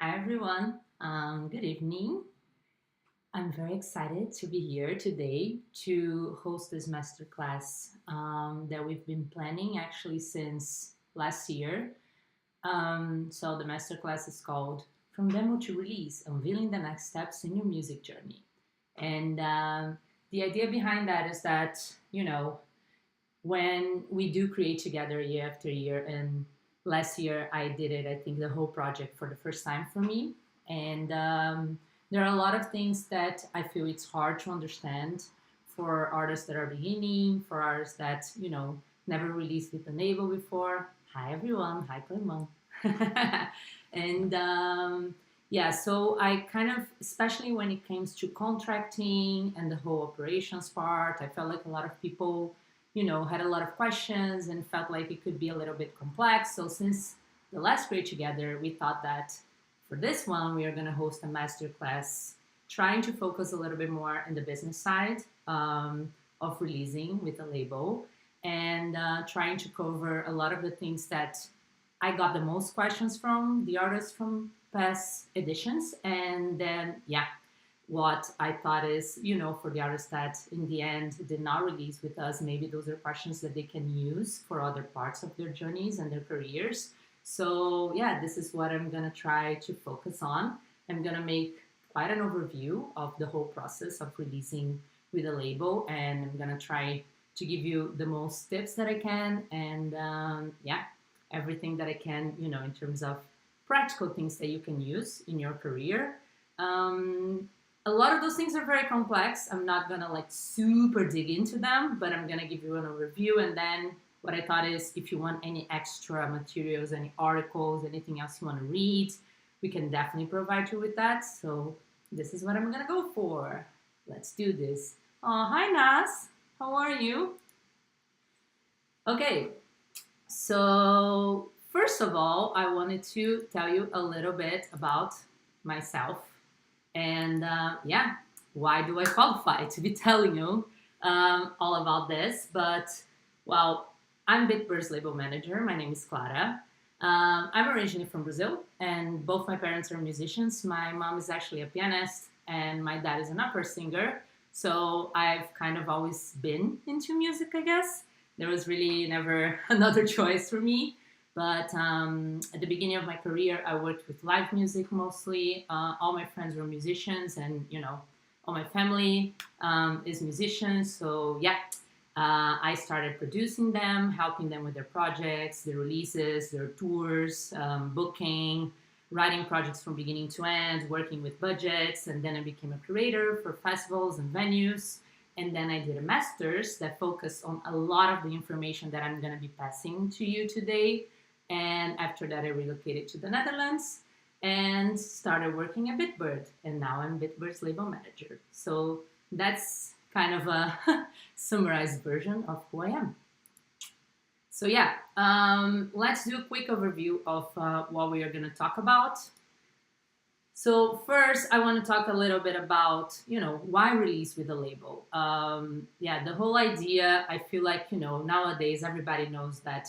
Hi everyone, good evening. I'm very excited to be here today to host this masterclass that we've been planning actually since last year. So the masterclass is called From Demo to Release, Unveiling the Next Steps in Your Music Journey. And the idea behind that is that, when we do create together year after year, and last year I did it, I think the whole project for the first time for me. And there are a lot of things that I feel it's hard to understand for artists that are beginning, for artists that, never released with a label before. Hi everyone, hi Clement. and yeah, so I kind of, especially when it comes to contracting and the whole operations part, I felt like a lot of people had a lot of questions and felt like it could be a little bit complex. So since the last Create Together, we thought that for this one, we are going to host a masterclass trying to focus a little bit more on the business side of releasing with a label and trying to cover a lot of the things that I got the most questions from the artists from past editions. And then, yeah, what I thought is, for the artists that in the end did not release with us, maybe those are questions that they can use for other parts of their journeys and their careers. So yeah, this is what I'm gonna try to focus on. I'm gonna make quite an overview of the whole process of releasing with a label, and I'm gonna try to give you the most tips that I can, and yeah, everything that I can, in terms of practical things that you can use in your career. A lot of those things are very complex. I'm not gonna like super dig into them, but I'm gonna give you an overview. And then what I thought is, if you want any extra materials, any articles, anything else you want to read, we can definitely provide you with that. So this is what I'm gonna go for. Let's do this. Oh, hi Nas, how are you? Okay, so first of all, I wanted to tell you a little bit about myself. And yeah, why do I qualify to be telling you all about this? But well, I'm Bitbird's label manager. My name is Clara. I'm originally from Brazil, and both my parents are musicians. My mom is actually a pianist, and my dad is an opera singer. So I've kind of always been into music, I guess. There was really never another choice for me. But at the beginning of my career, I worked with live music mostly. All my friends were musicians, and all my family is musicians. So yeah, I started producing them, helping them with their projects, their releases, their tours, booking, writing projects from beginning to end, working with budgets, and then I became a curator for festivals and venues. And then I did a master's that focused on a lot of the information that I'm going to be passing to you today. And after that, I relocated to the Netherlands and started working at Bitbird. And now I'm Bitbird's label manager. So that's kind of a summarized version of who I am. So yeah, let's do a quick overview of what we are going to talk about. So first, I want to talk a little bit about, why release with a label. Yeah, the whole idea, I feel like, nowadays everybody knows that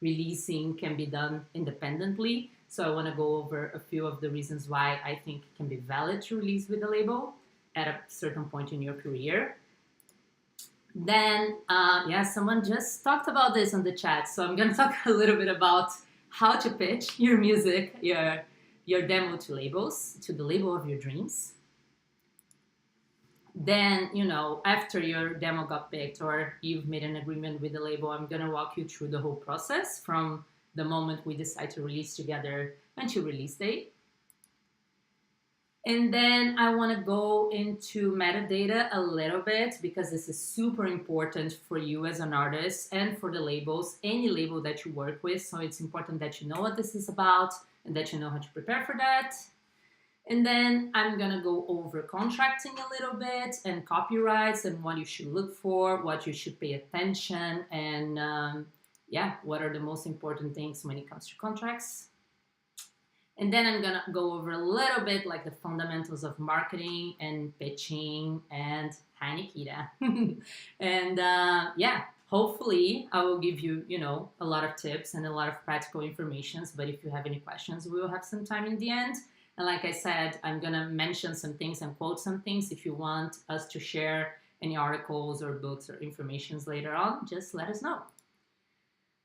releasing can be done independently. So I want to go over a few of the reasons why I think it can be valid to release with a label at a certain point in your career. Then, yeah, someone just talked about this on the chat. So I'm going to talk a little bit about how to pitch your music, your demo to labels, to the label of your dreams. Then, after your demo got picked or you've made an agreement with the label, I'm going to walk you through the whole process from the moment we decide to release together until release date. And then I want to go into metadata a little bit because this is super important for you as an artist and for the labels, any label that you work with. So it's important that you know what this is about and that you know how to prepare for that. And then I'm going to go over contracting a little bit and copyrights and what you should look for, what you should pay attention, and yeah, what are the most important things when it comes to contracts. And then I'm going to go over a little bit like the fundamentals of marketing and pitching and hi Nikita. And yeah, hopefully I will give you, a lot of tips and a lot of practical informations. But if you have any questions, we will have some time in the end. And like I said, I'm going to mention some things and quote some things. If you want us to share any articles or books or informations later on, just let us know.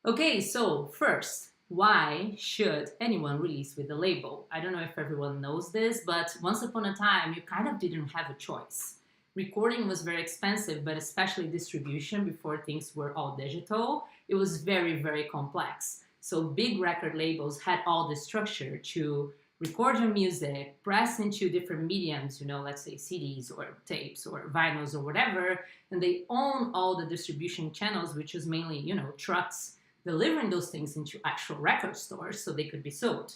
Okay, so first, why should anyone release with a label? I don't know if everyone knows this, but once upon a time, you kind of didn't have a choice. Recording was very expensive, but especially distribution before things were all digital, it was very, very complex. So big record labels had all the structure to record your music, press into different mediums, let's say CDs or tapes or vinyls or whatever, and they own all the distribution channels, which is mainly, trucks delivering those things into actual record stores so they could be sold.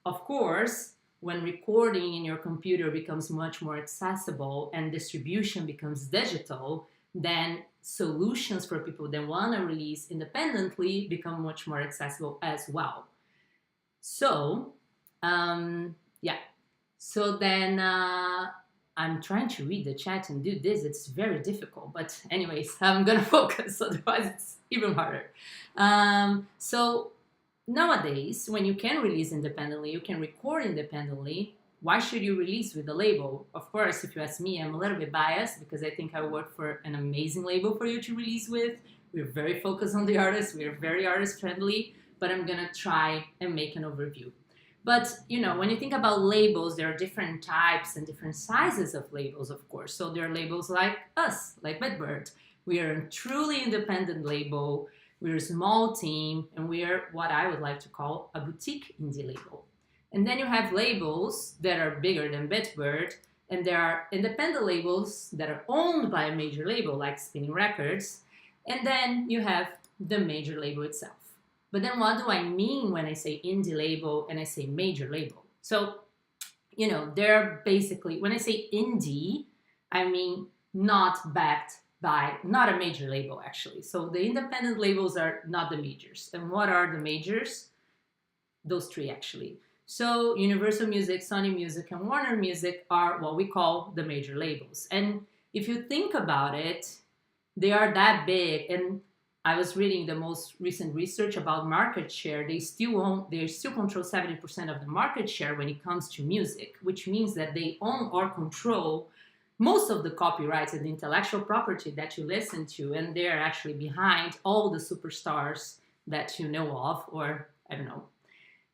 Of course, when recording in your computer becomes much more accessible and distribution becomes digital, then solutions for people that want to release independently become much more accessible as well. So, yeah. So then I'm trying to read the chat and do this. It's very difficult. But anyways, I'm going to focus. Otherwise, it's even harder. So nowadays, when you can release independently, you can record independently. Why should you release with a label? Of course, if you ask me, I'm a little bit biased because I think I work for an amazing label for you to release with. We're very focused on the artist. We're very artist friendly. But I'm going to try and make an overview. But, when you think about labels, there are different types and different sizes of labels, of course. So there are labels like us, like Bitbird. We are a truly independent label. We're a small team, and we are what I would like to call a boutique indie label. And then you have labels that are bigger than Bitbird, and there are independent labels that are owned by a major label, like Spinning Records. And then you have the major label itself. But then what do I mean when I say indie label and I say major label? So, they're basically, when I say indie, I mean not backed by, not a major label actually. So the independent labels are not the majors. And what are the majors? Those three actually. So Universal Music, Sony Music, and Warner Music are what we call the major labels. And if you think about it, they are that big. And I was reading the most recent research about market share. They still control 70% of the market share when it comes to music, which means that they own or control most of the copyrights and the intellectual property that you listen to, and they're actually behind all the superstars that you know of, or I don't know,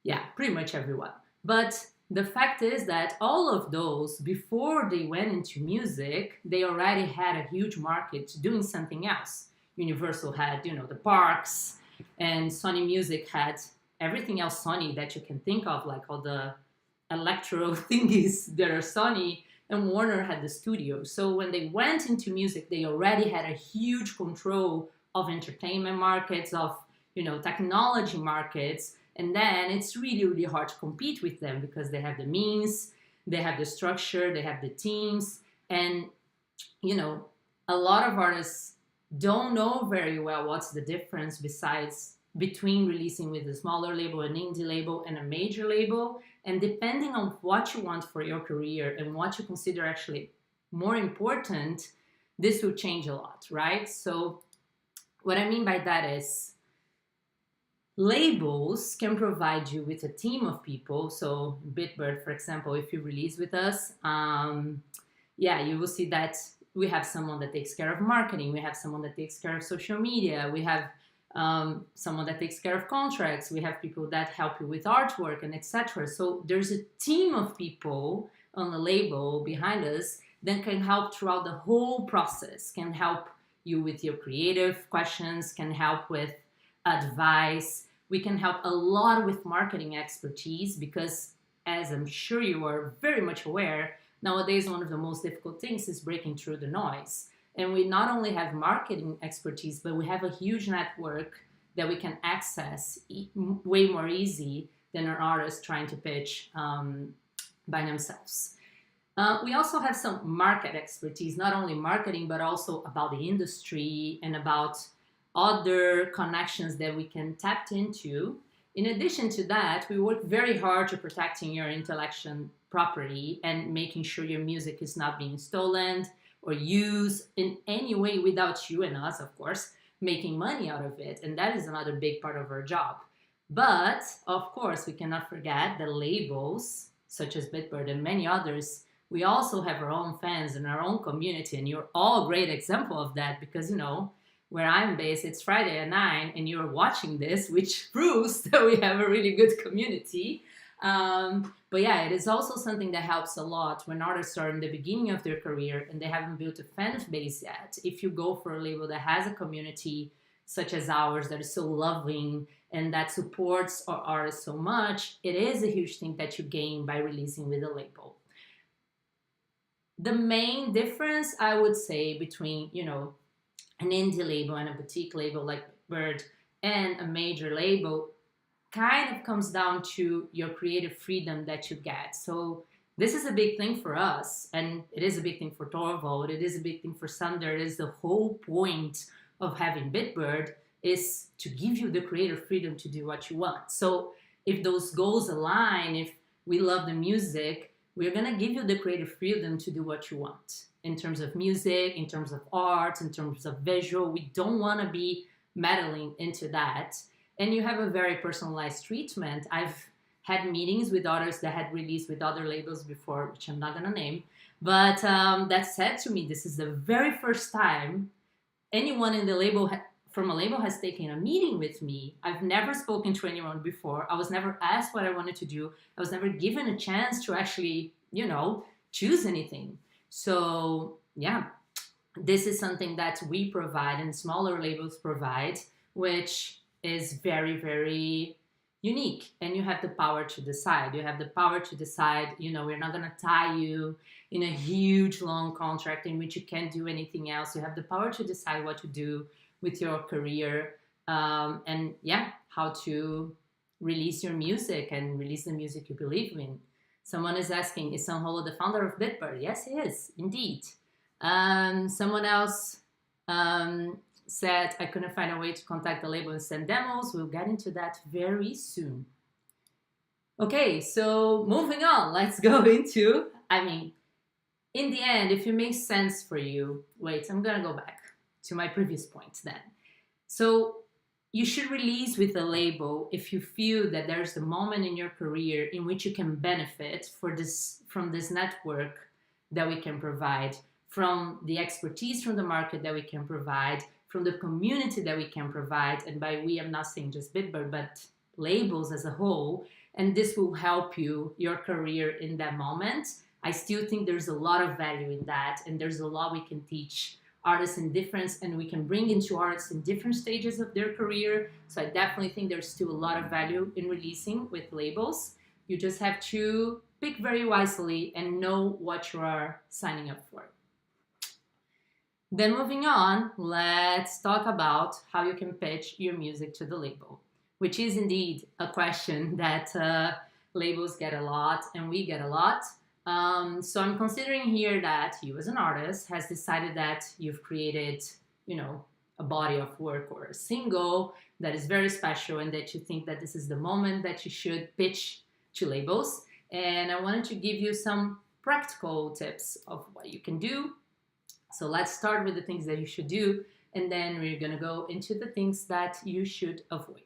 yeah, pretty much everyone. But the fact is that all of those, before they went into music, they already had a huge market doing something else. Universal had, the parks, and Sony Music had everything else Sony that you can think of, like all the electro thingies that are Sony, and Warner had the studio. So when they went into music, they already had a huge control of entertainment markets, of, technology markets, and then it's really, really hard to compete with them because they have the means, they have the structure, they have the teams, and, a lot of artists don't know very well what's the difference between releasing with a smaller label, an indie label, and a major label. And depending on what you want for your career and what you consider actually more important, this will change a lot, right? So what I mean by that is labels can provide you with a team of people. So Bitbird, for example, if you release with us, you will see that we have someone that takes care of marketing. We have someone that takes care of social media. We have someone that takes care of contracts. We have people that help you with artwork and etc. So there's a team of people on the label behind us that can help throughout the whole process, can help you with your creative questions, can help with advice. We can help a lot with marketing expertise because, as I'm sure you are very much aware, nowadays, one of the most difficult things is breaking through the noise. And we not only have marketing expertise, but we have a huge network that we can access way more easy than our artists trying to pitch by themselves. We also have some market expertise, not only marketing, but also about the industry and about other connections that we can tap into. In addition to that, we work very hard to protecting your intellectual property and making sure your music is not being stolen or used in any way without you and us, of course, making money out of it. And that is another big part of our job. But, of course, we cannot forget the labels such as Bitbird and many others, we also have our own fans and our own community, and you're all a great example of that because, where I'm based, it's Friday at 9, and you're watching this, which proves that we have a really good community. But yeah, it is also something that helps a lot when artists are in the beginning of their career and they haven't built a fan base yet. If you go for a label that has a community such as ours that is so loving and that supports our artists so much, it is a huge thing that you gain by releasing with a label. The main difference, I would say, between, an indie label and a boutique label like Bird and a major label kind of comes down to your creative freedom that you get. So this is a big thing for us, and it is a big thing for Torvald, it is a big thing for Sander. It is the whole point of having Bitbird is to give you the creative freedom to do what you want. So if those goals align, if we love the music, we're going to give you the creative freedom to do what you want in terms of music, in terms of art, in terms of visual. We don't want to be meddling into that. And you have a very personalized treatment. I've had meetings with artists that had released with other labels before, which I'm not going to name. But that said to me, this is the very first time anyone in the label from a label has taken a meeting with me. I've never spoken to anyone before. I was never asked what I wanted to do. I was never given a chance to actually, choose anything. So yeah, this is something that we provide and smaller labels provide, which is very, very unique. And you have the power to decide. You have the power to decide, we're not going to tie you in a huge long contract in which you can't do anything else. You have the power to decide what to do with your career, and how to release your music and release the music you believe in. Someone is asking, is Sanholo the founder of Bitbird? Yes, he is, indeed. Someone else said, I couldn't find a way to contact the label and send demos. We'll get into that very soon. Okay, so moving on, let's go into, in the end, if it makes sense for you, wait, I'm gonna go back to my previous point then. So you should release with a label if you feel that there's a moment in your career in which you can benefit from this network that we can provide, from the expertise from the market that we can provide, from the community that we can provide. And by we, I'm not saying just Bitbird, but labels as a whole. And this will help your career in that moment. I still think there's a lot of value in that. And there's a lot we can teach artists in difference, and we can bring into artists in different stages of their career. So I definitely think there's still a lot of value in releasing with labels. You just have to pick very wisely and know what you are signing up for. Then moving on, let's talk about how you can pitch your music to the label, which is indeed a question that labels get a lot and we get a lot. So I'm considering here that you as an artist has decided that you've created, a body of work or a single that is very special and that you think that this is the moment that you should pitch to labels. And I wanted to give you some practical tips of what you can do. So let's start with the things that you should do, and then we're going to go into the things that you should avoid.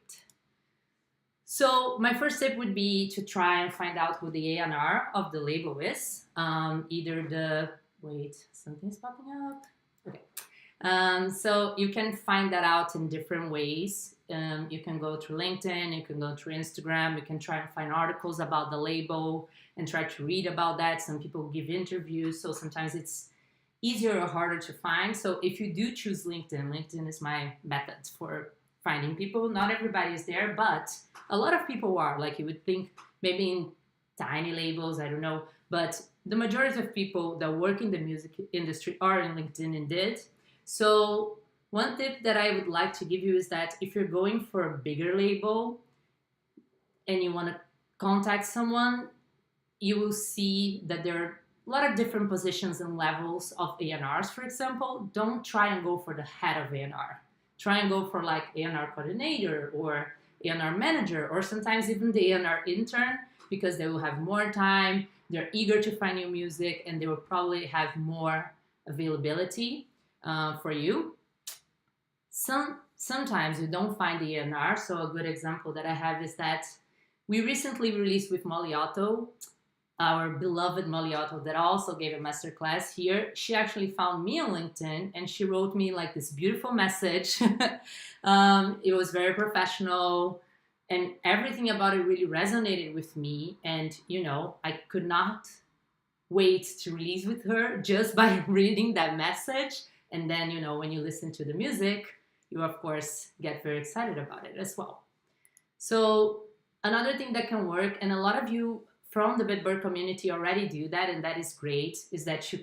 So my first tip would be to try and find out who the A&R of the label is. Something's popping up. Okay. So you can find that out in different ways. You can go through LinkedIn, you can go through Instagram, you can try and find articles about the label and try to read about that. Some people give interviews, so sometimes it's easier or harder to find. So if you do choose LinkedIn is my method for finding people. Not everybody is there, but a lot of people are. Like you would think maybe in tiny labels, I don't know, but the majority of people that work in the music industry are in LinkedIn indeed. So one tip that I would like to give you is that if you're going for a bigger label and you want to contact someone, you will see that there are a lot of different positions and levels of A&Rs, for example. Don't try and go for the head of A&R. Try and go for like A&R coordinator or A&R manager, or sometimes even the A&R intern, because they will have more time, they're eager to find new music, and they will probably have more availability for you. Sometimes you don't find the A&R, so a good example that I have is that we recently released with Molly Otto our beloved Maliotto that also gave a masterclass here, she actually found me on LinkedIn and she wrote me like this beautiful message. It was very professional and everything about it really resonated with me. And, you know, I could not wait to release with her just by reading that message. And then, you know, when you listen to the music, you of course get very excited about it as well. So another thing that can work, and a lot of you from the Bitbird community already do that, and that is great, is that you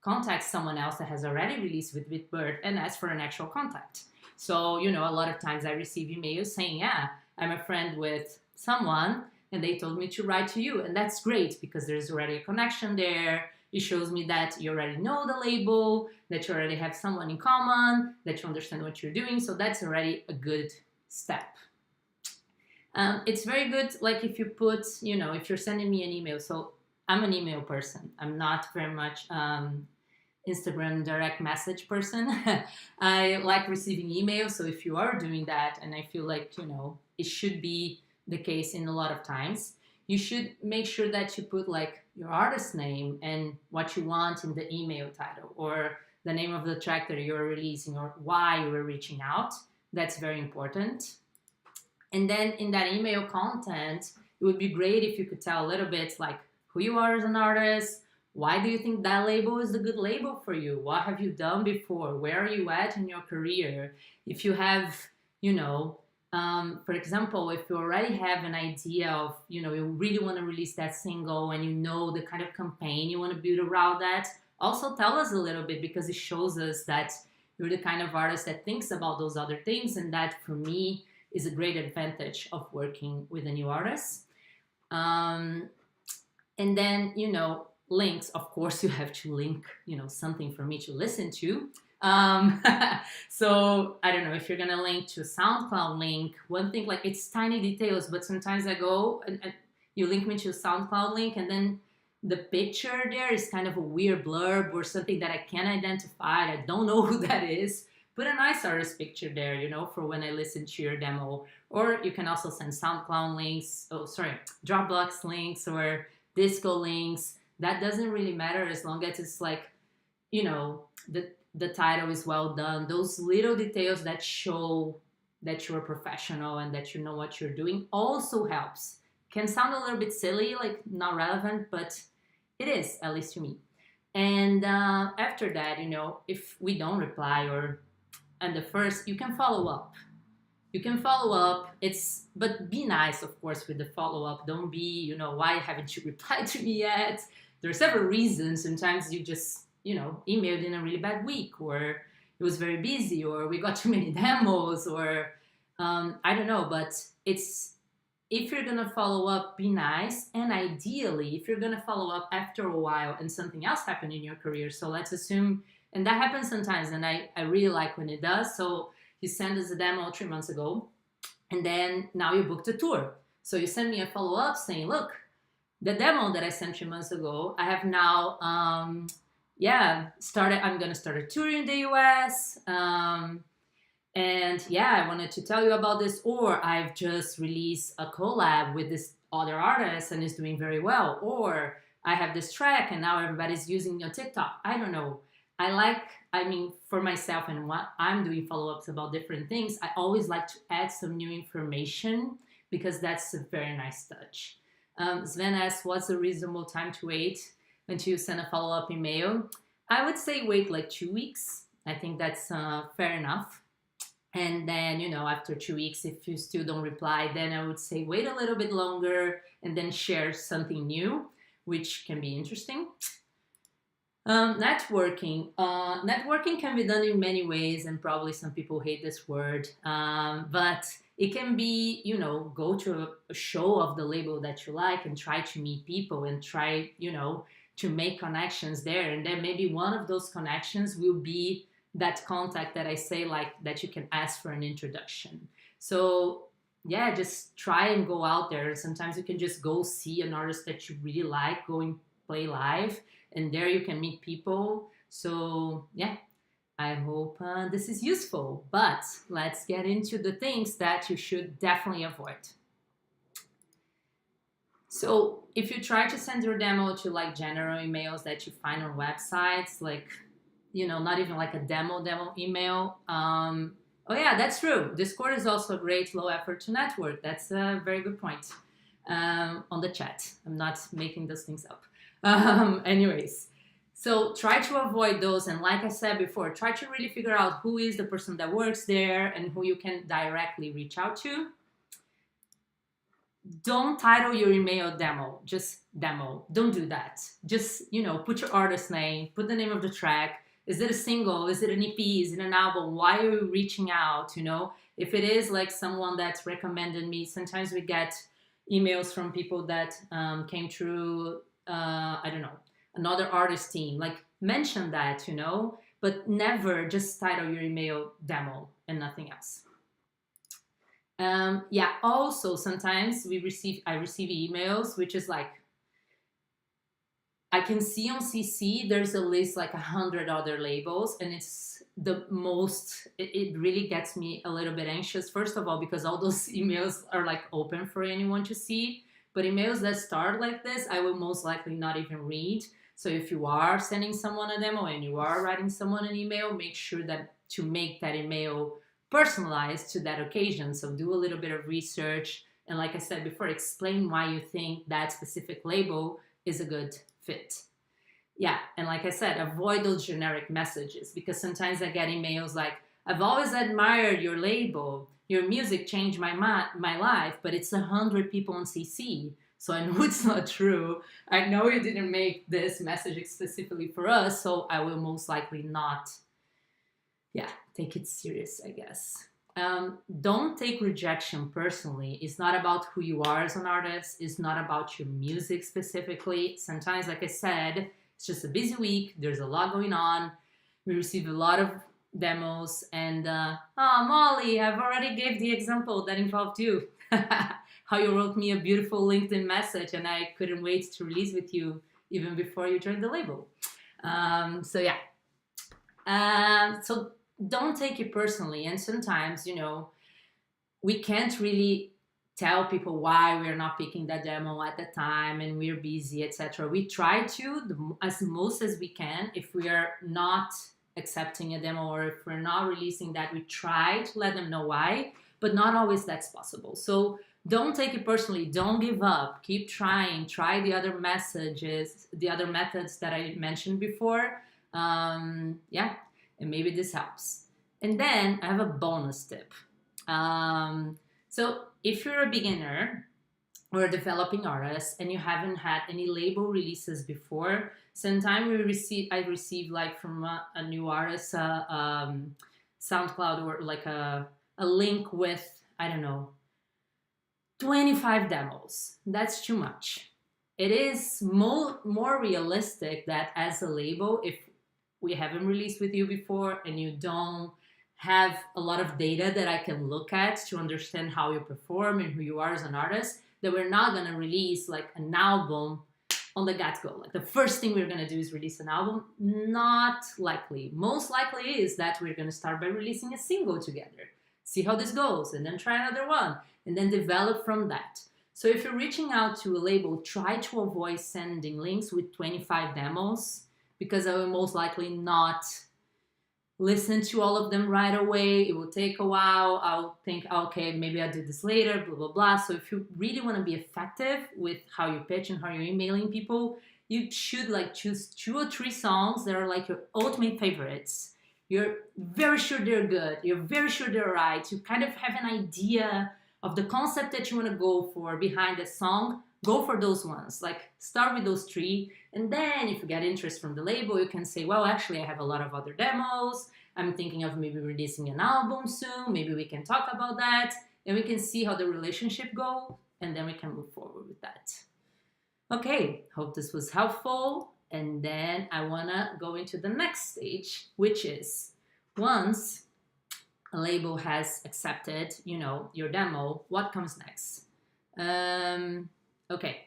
contact someone else that has already released with Bitbird and ask for an actual contact. So, you know, a lot of times I receive emails saying, yeah, I'm a friend with someone and they told me to write to you. And that's great because there's already a connection there. It shows me that you already know the label, that you already have someone in common, that you understand what you're doing. So that's already a good step. It's very good, like if you put, you know, if you're sending me an email. So I'm an email person. I'm not very much Instagram direct message person. I like receiving emails. So if you are doing that, and I feel like, you know, it should be the case in a lot of times, you should make sure that you put like your artist name and what you want in the email title, or the name of the track that you're releasing, or why you were reaching out. That's very important. And then in that email content, it would be great if you could tell a little bit like who you are as an artist. Why do you think that label is a good label for you? What have you done before? Where are you at in your career? If you have, you know, for example, if you already have an idea of, you know, you really want to release that single and you know the kind of campaign you want to build around that, also tell us a little bit, because it shows us that you're the kind of artist that thinks about those other things. And that for me is a great advantage of working with a new artist. And then, you know, links, of course, you have to link, you know, something for me to listen to. So I don't know if you're gonna link to a SoundCloud link, one thing, like it's tiny details, but sometimes I go and you link me to a SoundCloud link and then the picture there is kind of a weird blurb or something that I can't identify. I don't know who that is. Put a nice artist picture there, you know, for when I listen to your demo. Or you can also send SoundCloud links, Dropbox links or Disco links. That doesn't really matter as long as it's like, you know, the title is well done. Those little details that show that you're a professional and that you know what you're doing also helps. Can sound a little bit silly, like not relevant, but it is, at least to me. And after that, you know, if we don't reply or and the first, you can follow up. You can follow up. But be nice, of course, with the follow up. Don't be, you know, why haven't you replied to me yet? There are several reasons. Sometimes you just, you know, emailed in a really bad week, or it was very busy, or we got too many demos, or I don't know. But if you're gonna follow up, be nice. And ideally, if you're gonna follow up after a while and something else happened in your career, so let's assume. And that happens sometimes, and I really like when it does. So you send us a demo 3 months ago, and then now you booked a tour. So you send me a follow-up saying, look, the demo that I sent 3 months ago, I have now, I'm going to start a tour in the US. And yeah, I wanted to tell you about this. Or I've just released a collab with this other artist and it's doing very well. Or I have this track and now everybody's using your TikTok. I don't know. For myself and what I'm doing follow-ups about different things, I always like to add some new information because that's a very nice touch. Sven asks, what's a reasonable time to wait until you send a follow-up email? I would say wait like 2 weeks. I think that's fair enough. And then, you know, after 2 weeks, if you still don't reply, then I would say wait a little bit longer and then share something new, which can be interesting. Networking. Networking can be done in many ways, and probably some people hate this word, but it can be, you know, go to a show of the label that you like and try to meet people and try, you know, to make connections there. And then maybe one of those connections will be that contact that I say, like, that you can ask for an introduction. So yeah, just try and go out there. Sometimes you can just go see an artist that you really like, go and play live, and there you can meet people. So yeah, I hope this is useful. But let's get into the things that you should definitely avoid. So if you try to send your demo to like general emails that you find on websites, like, not even like a demo email. Oh yeah, that's true. Discord is also a great low effort to network. That's a very good point. On the chat, I'm not making those things up. Anyways, so try to avoid those. And like I said before, try to really figure out who is the person that works there and who you can directly reach out to. Don't title your email demo, just demo. Don't do that. Just, put your artist name, put the name of the track. Is it a single? Is it an EP? Is it an album? Why are you reaching out? If it is like someone that's recommended me, sometimes we get emails from people that came through, I don't know, another artist team. Like mention that, but never just title your email demo and nothing else. Yeah, also sometimes I receive emails, which is like, I can see on CC, there's a list like 100 other labels, and it's the most, it really gets me a little bit anxious. First of all, because all those emails are like open for anyone to see, but emails that start like this, I will most likely not even read. So if you are sending someone a demo and you are writing someone an email, make sure that to make that email personalized to that occasion. So do a little bit of research. And like I said before, explain why you think that specific label is a good fit. Yeah, and like I said, avoid those generic messages, because sometimes I get emails like, I've always admired your label. Your music changed my life, but it's 100 people on CC. So I know it's not true. I know you didn't make this message specifically for us, so I will most likely not, take it serious, I guess. Don't take rejection personally. It's not about who you are as an artist. It's not about your music specifically. Sometimes, like I said, it's just a busy week. There's a lot going on. We receive a lot of demos. And, Molly, I've already gave the example that involved you. How you wrote me a beautiful LinkedIn message and I couldn't wait to release with you even before you joined the label. So don't take it personally. And sometimes, we can't really tell people why we're not picking that demo at the time and we're busy, etc. We try to, as most as we can. If we are not accepting a demo or if we're not releasing that, we try to let them know why, but not always that's possible. So don't take it personally. Don't give up. Keep trying. Try the other messages, the other methods that I mentioned before. And maybe this helps. And then I have a bonus tip. So if you're a beginner or a developing artist and you haven't had any label releases before, sometimes I receive like from a new artist, SoundCloud, or like a link with, I don't know, 25 demos. That's too much. It is more realistic that as a label, if we haven't released with you before and you don't have a lot of data that I can look at to understand how you perform and who you are as an artist, that we're not going to release like an album on the get-go. Like the first thing we're going to do is release an album. Not likely. Most likely is that we're going to start by releasing a single together. See how this goes, and then try another one, and then develop from that. So if you're reaching out to a label, try to avoid sending links with 25 demos, because I will most likely not listen to all of them right away. It will take a while. I'll think, okay, maybe I'll do this later, blah, blah, blah. So if you really want to be effective with how you pitch and how you're emailing people, you should like choose 2 or 3 songs that are like your ultimate favorites. You're very sure they're good. You're very sure they're right. You kind of have an idea of the concept that you want to go for behind the song. Go for those ones. Like start with those 3. And then if you get interest from the label, you can say, well, actually I have a lot of other demos. I'm thinking of maybe releasing an album soon. Maybe we can talk about that. And we can see how the relationship goes. And then we can move forward with that. Okay, hope this was helpful. And then I want to go into the next stage, which is once a label has accepted, your demo, what comes next? Okay,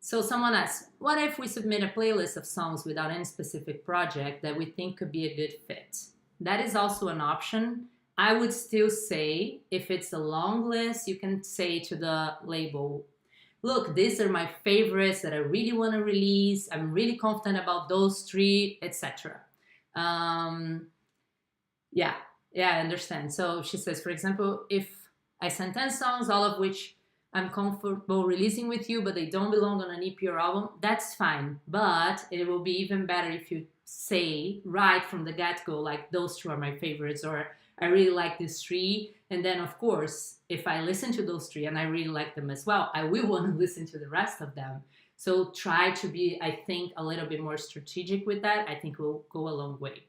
so someone asks, what if we submit a playlist of songs without any specific project that we think could be a good fit? That is also an option. I would still say, if it's a long list, you can say to the label, look, these are my favorites that I really want to release. I'm really confident about those three, etc. Um, yeah, yeah, I understand. So she says, for example, if I send 10 songs, all of which I'm comfortable releasing with you, but they don't belong on an EP or album, that's fine. But it will be even better if you say right from the get-go, like those two are my favorites, or I really like these three. And then, of course, if I listen to those three and I really like them as well, I will want to listen to the rest of them. So try to be, I think, a little bit more strategic with that. I think will go a long way.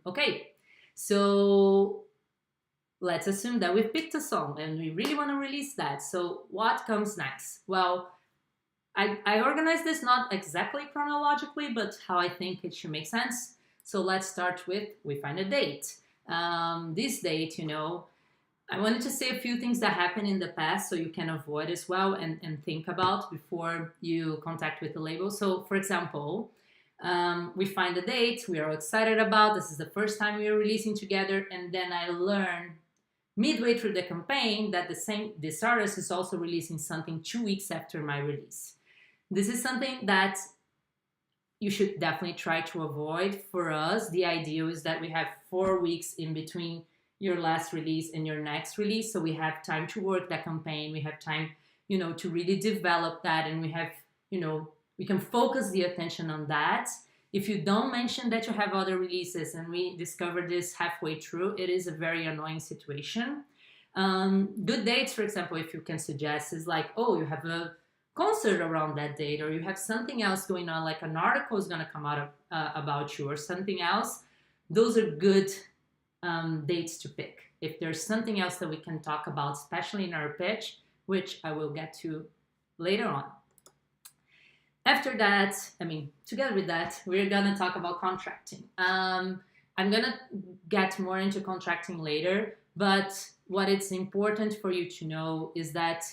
Okay, so let's assume that we've picked a song and we really want to release that. So what comes next? Well, I organize this not exactly chronologically, but how I think it should make sense. So let's start with, we find a date. This date, I wanted to say a few things that happened in the past so you can avoid as well and think about before you contact with the label. So for example, we find a date we are excited about. This is the first time we are releasing together, and then I learn midway through the campaign that this artist is also releasing something 2 weeks after my release. This is something that you should definitely try to avoid. For us, the ideal is that we have 4 weeks in between your last release and your next release, so we have time to work that campaign, we have time to really develop that, and we have we can focus the attention on that. If you don't mention that you have other releases and we discover this halfway through, it is a very annoying situation. Good dates, for example, if you can suggest, is like, oh, you have a concert around that date, or you have something else going on, like an article is going to come out about you or something else. Those are good dates to pick. If there's something else that we can talk about, especially in our pitch, which I will get to later on. After that, together with that, we're going to talk about contracting. I'm going to get more into contracting later, but what it's important for you to know is that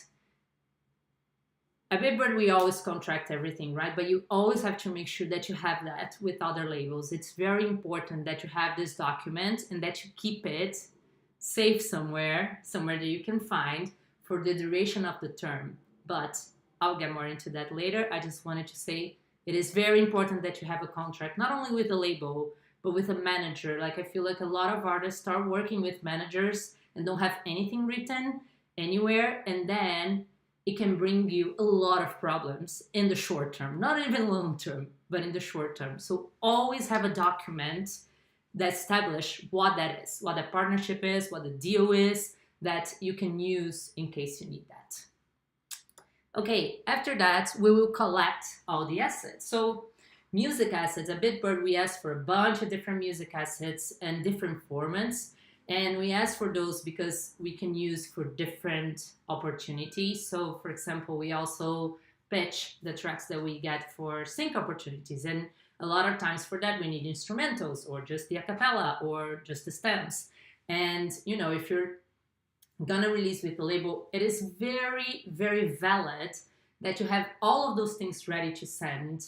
at Big we always contract everything, right? But you always have to make sure that you have that with other labels. It's very important that you have this document and that you keep it safe somewhere that you can find for the duration of the term. But I'll get more into that later. I just wanted to say it is very important that you have a contract, not only with the label, but with a manager. Like, I feel like a lot of artists start working with managers and don't have anything written anywhere, and then it can bring you a lot of problems in the short term, not even long term, but in the short term. So always have a document that establishes what that is, what that partnership is, what the deal is, that you can use in case you need that. Okay, after that, we will collect all the assets. So music assets, at Bitbird, we ask for a bunch of different music assets and different formats. And we ask for those because we can use for different opportunities. So for example, we also pitch the tracks that we get for sync opportunities. And a lot of times for that, we need instrumentals or just the a cappella or just the stems. And, if you're gonna release with the label, it is very, very valid that you have all of those things ready to send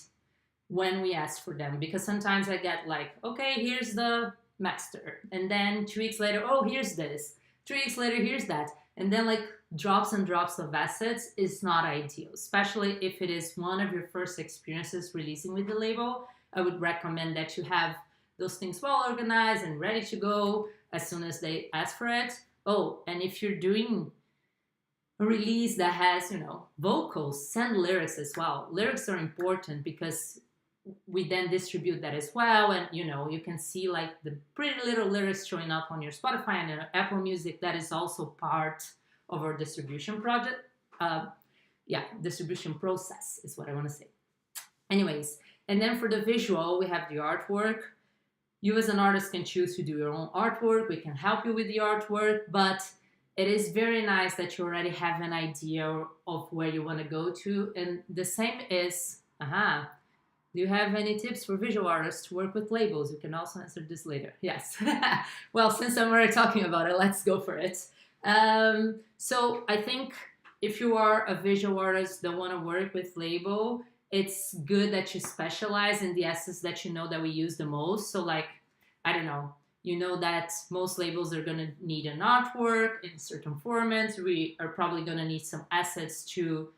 when we ask for them, because sometimes I get like, okay, here's the master, and then 2 weeks later, oh, here's this, 3 weeks later, here's that, and then like drops and drops of assets is not ideal, especially if it is one of your first experiences releasing with the label. I would recommend that you have those things well organized and ready to go as soon as they ask for it. Oh, and if you're doing a release that has, vocals, send lyrics as well. Lyrics are important because we then distribute that as well. And, you can see like the pretty little lyrics showing up on your Spotify and Apple Music. That is also part of our distribution project. Distribution process is what I want to say. Anyways, and then for the visual, we have the artwork. You as an artist can choose to do your own artwork. We can help you with the artwork, but it is very nice that you already have an idea of where you want to go to. And the same is, do you have any tips for visual artists to work with labels? You can also answer this later. Yes. Well, since I'm already talking about it, let's go for it. So I think if you are a visual artist that want to work with label, it's good that you specialize in the assets that that we use the most. So like, I don't know, You know that most labels are going to need an artwork in certain formats. We are probably going to need some assets to,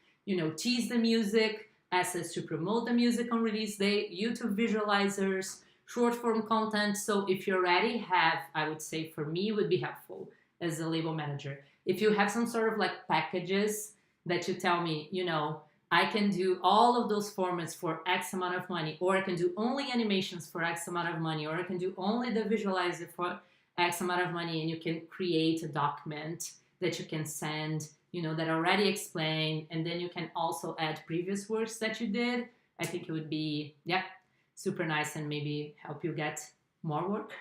tease the music, assets to promote the music on release day, YouTube visualizers, short form content. So if you already have, I would say for me, would be helpful as a label manager. If you have some sort of like packages that you tell me, I can do all of those formats for X amount of money, or I can do only animations for X amount of money, or I can do only the visualizer for X amount of money, and you can create a document that you can send, that already explain, and then you can also add previous works that you did. I think it would be, super nice and maybe help you get more work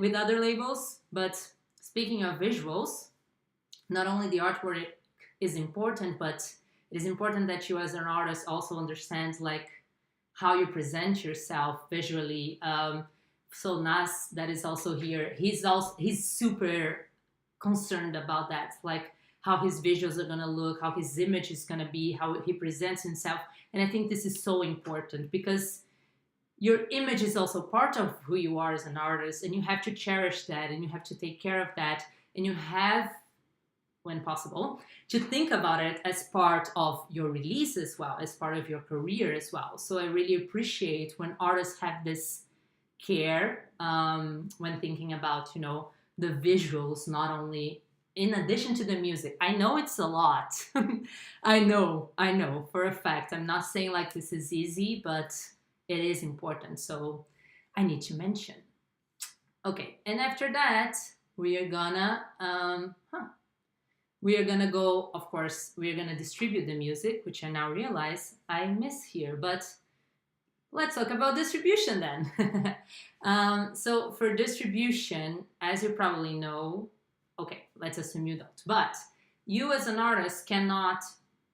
with other labels. But speaking of visuals, not only the artwork is important, but it is important that you as an artist also understand like how you present yourself visually. So Nas, that is also here, he's super concerned about that, like how his visuals are gonna look, how his image is gonna be, how he presents himself. And I think this is so important because your image is also part of who you are as an artist, and you have to cherish that, and you have to take care of that, and you have, when possible, to think about it as part of your release as well, as part of your career as well. So I really appreciate when artists have this care when thinking about, the visuals, not only in addition to the music. I know it's a lot. I know for a fact. I'm not saying like this is easy, but it is important. So I need to mention. Okay, and after that, we are gonna go, of course, we are gonna distribute the music, which I now realize I miss here, but let's talk about distribution then. So for distribution, as you probably know, okay, let's assume you don't, but you as an artist cannot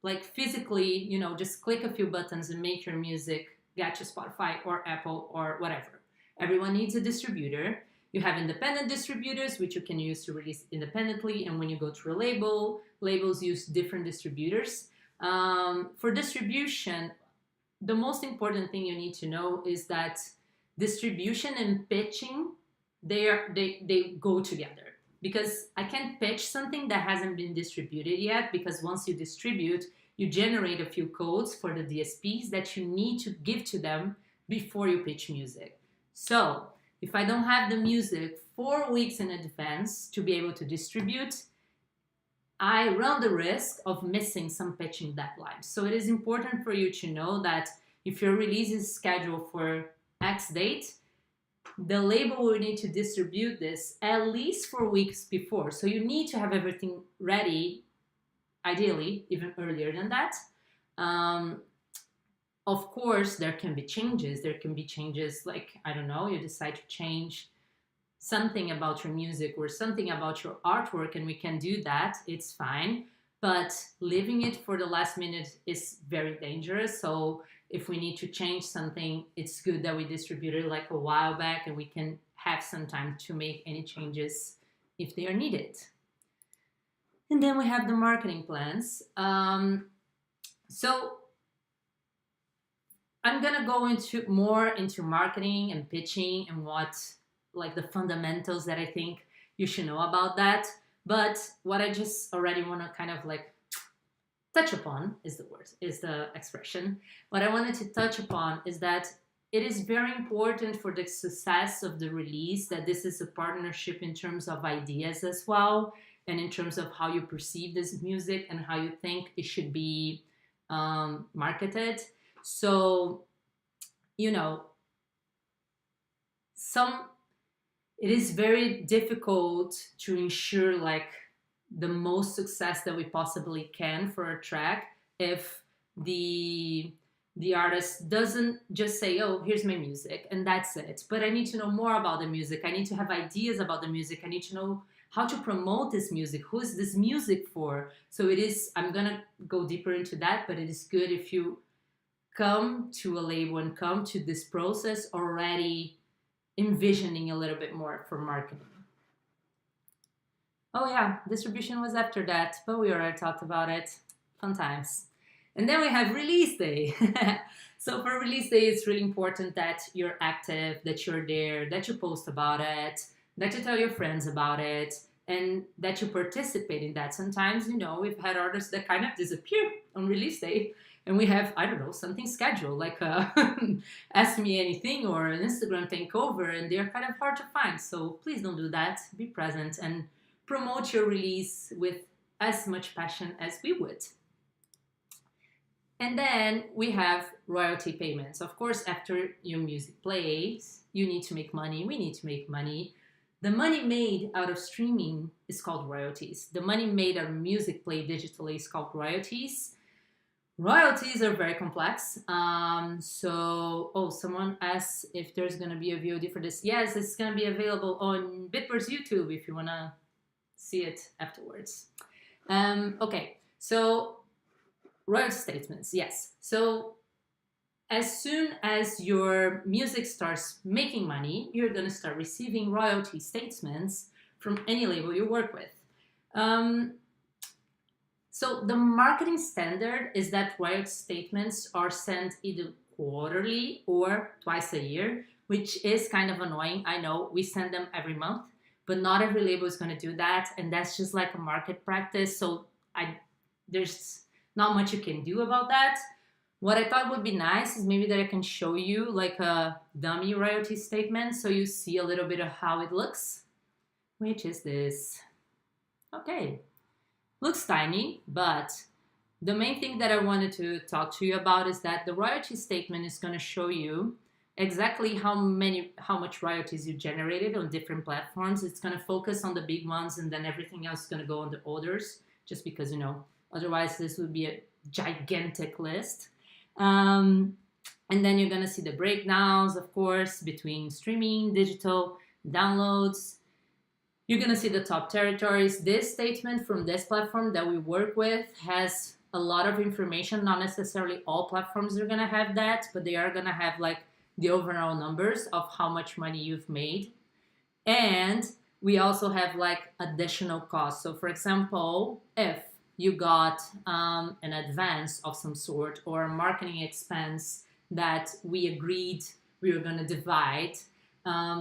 like physically, just click a few buttons and make your music get to Spotify or Apple or whatever. Everyone needs a distributor. You have independent distributors, which you can use to release independently. And when you go to a label, labels use different distributors. For distribution, the most important thing you need to know is that distribution and pitching, they go together. Because I can't pitch something that hasn't been distributed yet, because once you distribute, you generate a few codes for the DSPs that you need to give to them before you pitch music. So if I don't have the music 4 weeks in advance to be able to distribute, I run the risk of missing some pitching deadlines. So it is important for you to know that if your release is scheduled for X date, the label will need to distribute this at least 4 weeks before. So you need to have everything ready, ideally even earlier than that. Of course, there can be changes. There can be changes like, I don't know, you decide to change something about your music or something about your artwork, and we can do that. It's fine. But leaving it for the last minute is very dangerous. So if we need to change something, it's good that we distributed like a while back and we can have some time to make any changes if they are needed. And then we have the marketing plans. So I'm gonna go into marketing and pitching and what, like the fundamentals that I think you should know about that. But what I just already want to kind of like touch upon is the expression. What I wanted to touch upon is that it is very important for the success of the release that this is a partnership in terms of ideas as well, and in terms of how you perceive this music and how you think it should be marketed. So, it is very difficult to ensure like the most success that we possibly can for a track if the artist doesn't just say, oh, here's my music and that's it. But I need to know more about the music. I need to have ideas about the music. I need to know how to promote this music. Who is this music for? So I'm gonna go deeper into that, but it is good if you come to a label and come to this process already envisioning a little bit more for marketing. Oh yeah, distribution was after that, but we already talked about it. Fun times. And then we have release day. So for release day, it's really important that you're active, that you're there, that you post about it. that you tell your friends about it, and that you participate in that. Sometimes, we've had artists that kind of disappear on release day, and we have, I don't know, something scheduled, like Ask Me Anything or an Instagram takeover, and they're kind of hard to find. So please don't do that. Be present and promote your release with as much passion as we would. And then we have royalty payments. Of course, after your music plays, you need to make money. We need to make money. The money made out of streaming is called royalties. The money made out of music played digitally is called royalties. Royalties are very complex. Someone asked if there's going to be a VOD for this. Yes, it's going to be available on Bitbur's YouTube if you want to see it afterwards. Okay, so royalty statements, yes. So as soon as your music starts making money, you're going to start receiving royalty statements from any label you work with. So the marketing standard is that royalty statements are sent either quarterly or twice a year, which is kind of annoying. I know we send them every month, but not every label is going to do that. And that's just like a market practice. So there's not much you can do about that. What I thought would be nice is maybe that I can show you like a dummy royalty statement so you see a little bit of how it looks, which is this. Okay, looks tiny, but the main thing that I wanted to talk to you about is that the royalty statement is going to show you exactly how much royalties you generated on different platforms. It's going to focus on the big ones, and then everything else is going to go on the others, just because, otherwise this would be a gigantic list. And then you're going to see the breakdowns, of course, between streaming, digital, downloads. You're going to see the top territories. This statement from this platform that we work with has a lot of information. Not necessarily all platforms are going to have that, but they are going to have like the overall numbers of how much money you've made. And we also have like additional costs. So for example, if you got an advance of some sort or a marketing expense that we agreed we were going to divide,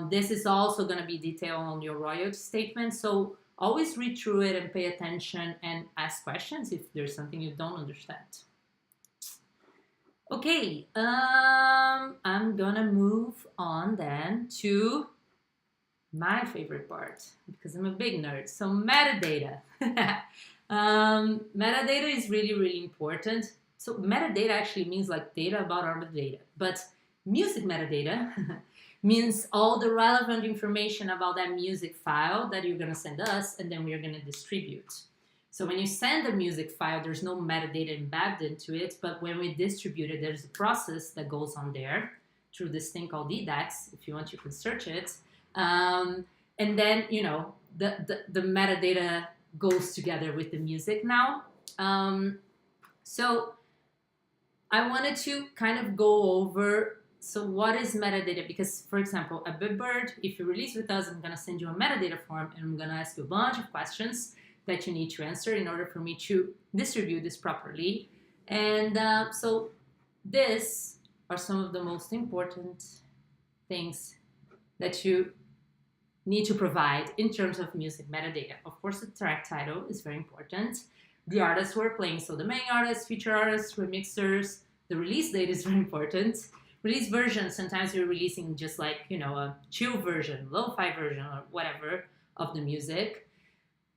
this is also going to be detailed on your royalty statement. So always read through it and pay attention and ask questions if there's something you don't understand. Okay, I'm gonna move on then to my favorite part because I'm a big nerd. So metadata. Metadata is really, really important. So metadata actually means like data about our data, but music metadata means all the relevant information about that music file that you're gonna send us, and then we're gonna distribute. So when you send a music file, there's no metadata embedded into it, but when we distribute it, there's a process that goes on there through this thing called DDAX. If you want, you can search it. And then, the metadata goes together with the music now. So I wanted to kind of go over, so what is metadata? Because, for example, at Bitbird, if you release with us, I'm going to send you a metadata form, and I'm going to ask you a bunch of questions that you need to answer in order for me to distribute this properly. And so these are some of the most important things that you need to provide in terms of music metadata. Of course, the track title is very important. The artists we're playing, so the main artists, feature artists, remixers. The release date is very important. Release version, sometimes you're releasing just like, a chill version, lo-fi version, or whatever of the music.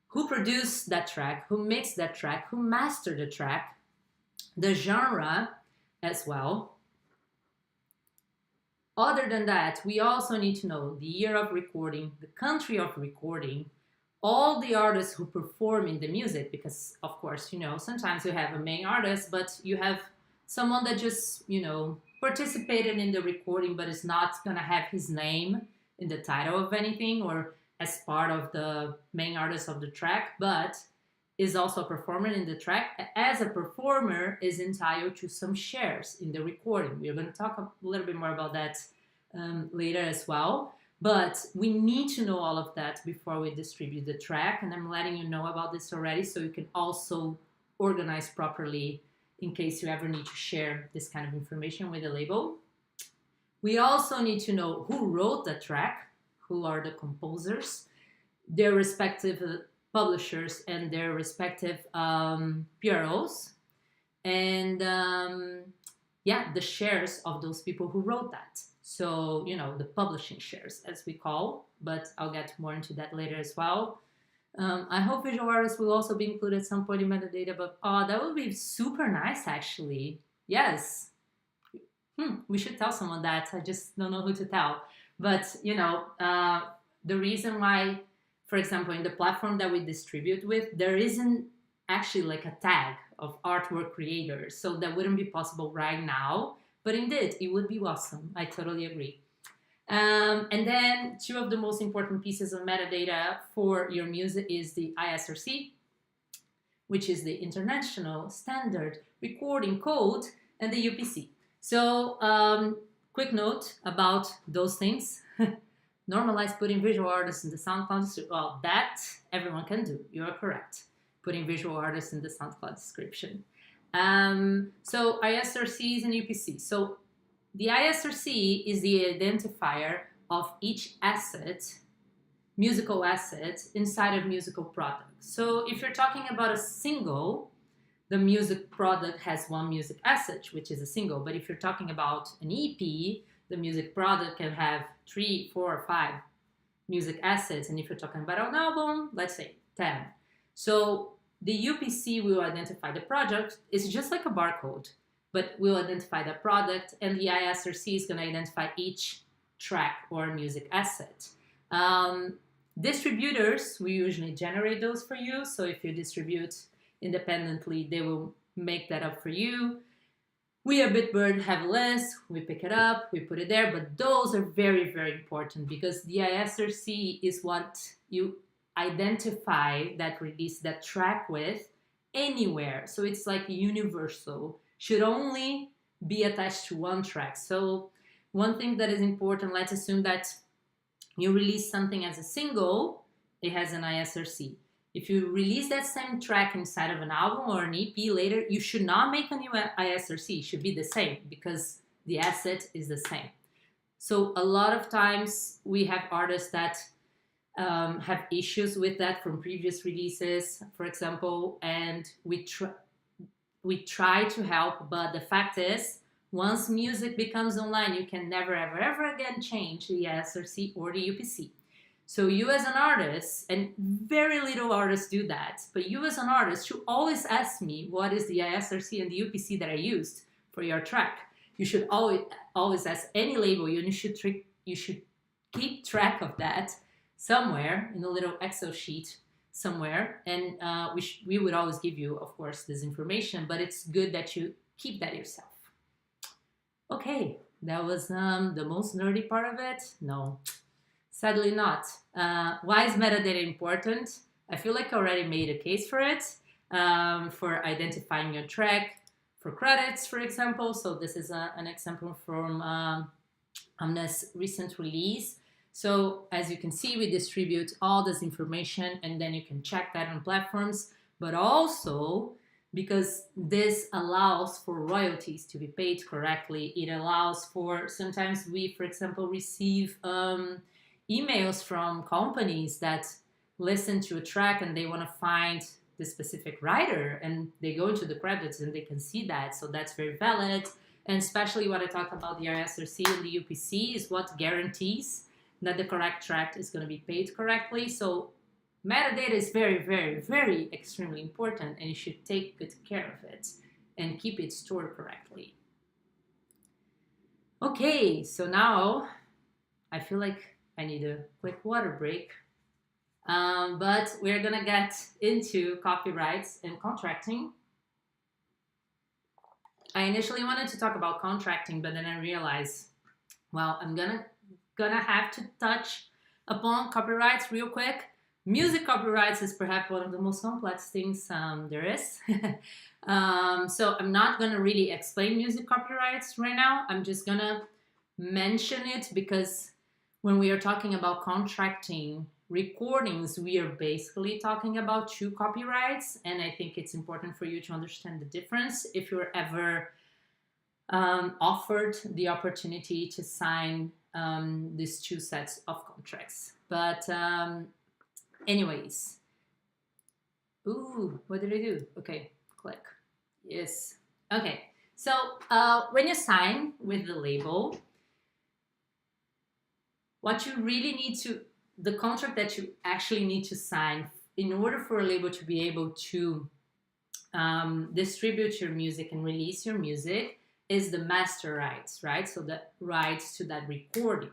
Who produced that track, who mixed that track, who mastered the track, the genre as well. Other than that, we also need to know the year of recording, the country of recording, all the artists who perform in the music, because of course, sometimes you have a main artist, but you have someone that just, participated in the recording, but is not gonna have his name in the title of anything or as part of the main artist of the track, but is also a performer in the track. As a performer, is entitled to some shares in the recording. We're going to talk a little bit more about that later as well. But we need to know all of that before we distribute the track. And I'm letting you know about this already so you can also organize properly in case you ever need to share this kind of information with the label. We also need to know who wrote the track, who are the composers, their respective publishers, and their respective PROs, and yeah, the shares of those people who wrote that. So, you know, the publishing shares, as we call, but I'll get more into that later as well. I hope visual artists will also be included at some point in metadata, but that would be super nice, actually. Yes. We should tell someone that. I just don't know who to tell. But, you know, the reason why, for example, in the platform that we distribute with, there isn't actually like a tag of artwork creators. So that wouldn't be possible right now. But indeed, it would be awesome. I totally agree. And then two of the most important pieces of metadata for your music is the ISRC, which is the International Standard Recording Code, and the UPC. So quick note about those things. Normalize putting visual artists in the SoundCloud. Well, that everyone can do. You are correct. Putting visual artists in the SoundCloud description. So ISRCs and UPC. So the ISRC is the identifier of each asset, musical asset, inside of musical product. So if you're talking about a single, the music product has one music asset, which is a single. But if you're talking about an EP, the music product can have 3, 4, or 5 music assets. And if you're talking about an album, let's say 10. So the UPC will identify the project. It's just like a barcode, but we'll identify the product, and the ISRC is going to identify each track or music asset. Distributors, we usually generate those for you. So if you distribute independently, they will make that up for you. We at Bitbird have a list, we pick it up, we put it there, but those are very, very important because the ISRC is what you identify that release, that track with anywhere. So it's like universal, should only be attached to one track. So one thing that is important, let's assume that you release something as a single, it has an ISRC. If you release that same track inside of an album or an EP later, you should not make a new ISRC. It should be the same because the asset is the same. So a lot of times we have artists that have issues with that from previous releases, for example, and we try to help, but the fact is, once music becomes online, you can never, ever, ever again change the ISRC or the UPC. So you as an artist, and very little artists do that, but you as an artist should always ask me what is the ISRC and the UPC that I used for your track. You should always ask any label, you should keep track of that somewhere in a little Excel sheet somewhere, and we would always give you, of course, this information, but it's good that you keep that yourself. Okay, that was the most nerdy part of it. No, sadly not. Why is metadata important? I feel like I already made a case for it, for identifying your track, for credits, for example. So this is an example from Amna's recent release. So as you can see, we distribute all this information and then you can check that on platforms, but also because this allows for royalties to be paid correctly. It allows for, sometimes we, for example, receive emails from companies that listen to a track and they want to find the specific writer, and they go into the credits and they can see that. So that's very valid. And especially what I talk about the ISRC and the UPC is what guarantees that the correct track is going to be paid correctly. So metadata is very, very, very extremely important, and you should take good care of it and keep it stored correctly. Okay, so now I feel like I need a quick water break, but we're gonna get into copyrights and contracting. I initially wanted to talk about contracting, but then I realized, well, I'm gonna have to touch upon copyrights real quick. Music copyrights is perhaps one of the most complex things there is. So I'm not going to really explain music copyrights right now. I'm just going to mention it because when we are talking about contracting recordings, we are basically talking about two copyrights. And I think it's important for you to understand the difference if you're ever offered the opportunity to sign these two sets of contracts. But anyways, ooh, what did I do? Okay, click. Yes. Okay. So when you sign with the label, what you really need to, the contract that you actually need to sign in order for a label to be able to distribute your music and release your music is the master rights, right? So the rights to that recording.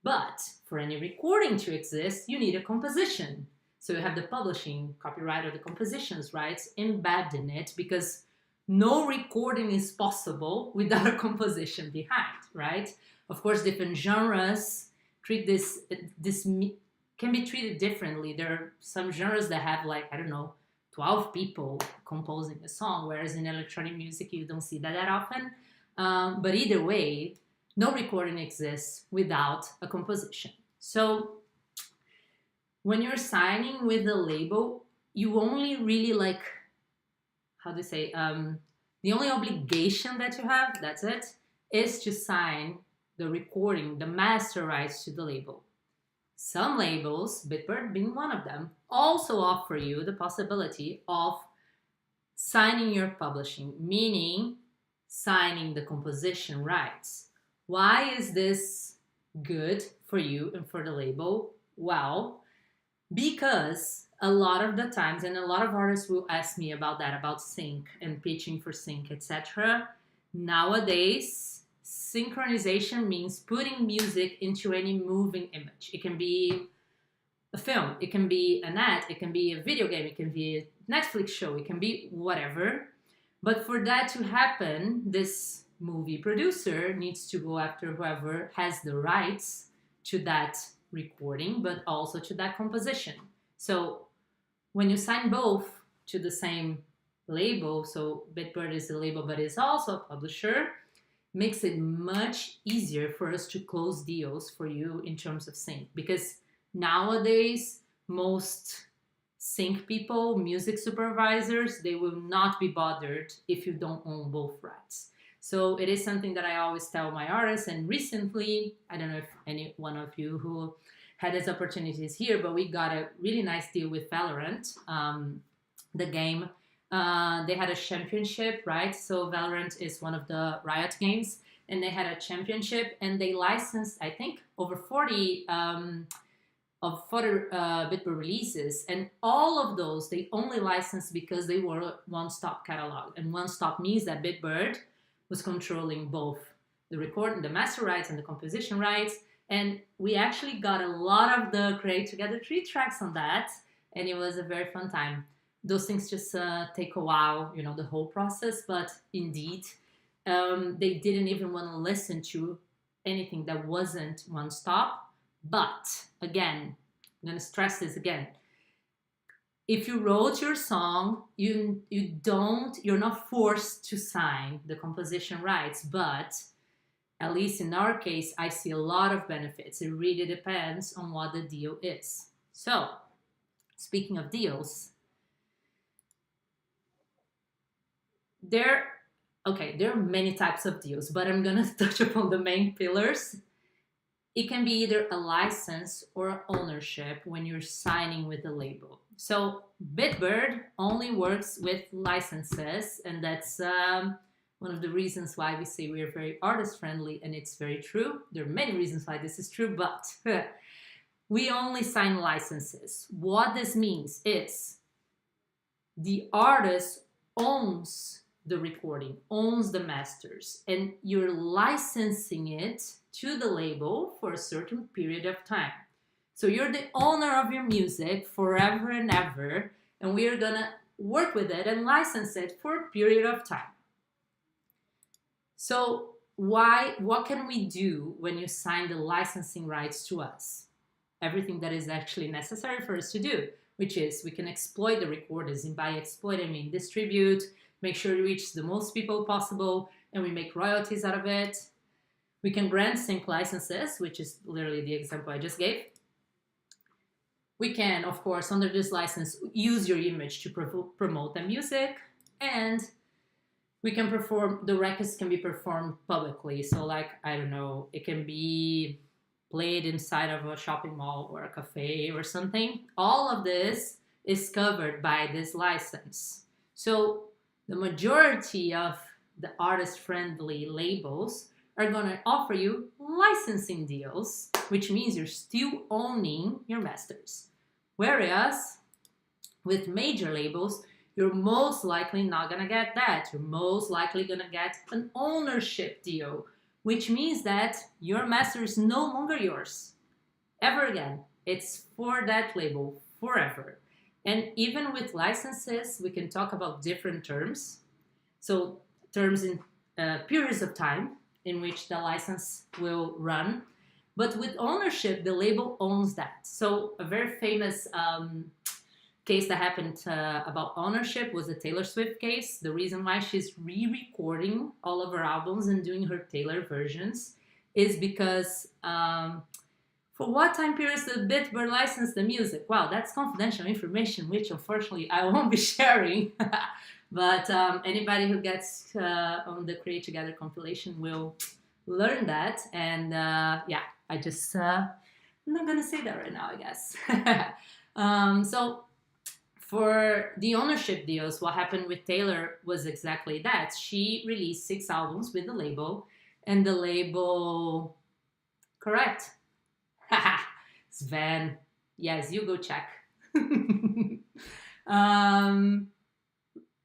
But for any recording to exist, you need a composition. So you have the publishing, copyright, or the compositions rights embedded in it, because no recording is possible without a composition behind, right? Of course, different genres treat this can be treated differently. There are some genres that have, like, I don't know, 12 people composing a song, whereas in electronic music you don't see that often. But either way, no recording exists without a composition. So when you're signing with a label, you only really, like, how do you say, the only obligation that you have, that's it, is to sign the recording, the master rights to the label. Some labels, Bitbird being one of them, also offer you the possibility of signing your publishing, meaning signing the composition rights. Why is this good for you and for the label? Well, because a lot of the times, and a lot of artists will ask me about that, about sync and pitching for sync, etc. Nowadays, synchronization means putting music into any moving image. It can be a film, it can be an ad, it can be a video game, it can be a Netflix show, it can be whatever. But for that to happen, this movie producer needs to go after whoever has the rights to that recording, but also to that composition. So when you sign both to the same label, so Bitbird is a label but is also a publisher, makes it much easier for us to close deals for you in terms of sync. Because nowadays, most sync people, music supervisors, they will not be bothered if you don't own both rights. So it is something that I always tell my artists. And recently, I don't know if any one of you who had these opportunities here, but we got a really nice deal with Valorant, the game. They had a championship, right? So Valorant is one of the Riot games, and they had a championship, and they licensed, I think, over 40 Bitbird releases, and all of those they only licensed because they were one-stop catalog. And one-stop means that Bitbird was controlling both the recording, the master rights, and the composition rights. And we actually got a lot of the Create Together 3 tracks on that, and it was a very fun time. Those things just take a while, you know, the whole process, but indeed, they didn't even want to listen to anything that wasn't one stop. But again, I'm going to stress this again. If you wrote your song, you're not forced to sign the composition rights, but at least in our case, I see a lot of benefits. It really depends on what the deal is. So, speaking of deals, there are many types of deals, but I'm going to touch upon the main pillars. It can be either a license or ownership when you're signing with a label. So Bitbird only works with licenses, and that's one of the reasons why we say we are very artist friendly, and it's very true. There are many reasons why this is true, but we only sign licenses. What this means is the artist owns the recording, owns the masters, and you're licensing it to the label for a certain period of time. So you're the owner of your music forever and ever, and we are gonna work with it and license it for a period of time. So what can we do when you sign the licensing rights to us? Everything that is actually necessary for us to do, which is we can exploit the recordings, and by exploit I mean distribute, make sure it reaches the most people possible, and we make royalties out of it. We can grant sync licenses, which is literally the example I just gave. We can, of course, under this license, use your image to promote the music, and we can perform, the records can be performed publicly. So like, I don't know, it can be play it inside of a shopping mall or a cafe or something. All of this is covered by this license. So the majority of the artist-friendly labels are going to offer you licensing deals, which means you're still owning your masters. Whereas with major labels, you're most likely not going to get that. You're most likely going to get an ownership deal, which means that your master is no longer yours ever again. It's for that label forever. And even with licenses, we can talk about different terms. So terms in periods of time in which the license will run. But with ownership, the label owns that. So a very famous case that happened about ownership was the Taylor Swift case. The reason why she's re-recording all of her albums and doing her Taylor versions is because for what time periods did Bitbird license the music? Wow, that's confidential information, which unfortunately I won't be sharing. But anybody who gets on the Create Together compilation will learn that. And yeah, I just, I'm not going to say that right now, I guess. So for the ownership deals, what happened with Taylor was exactly that. She released 6 albums with the label, and the label, correct. Sven, yes, you go check.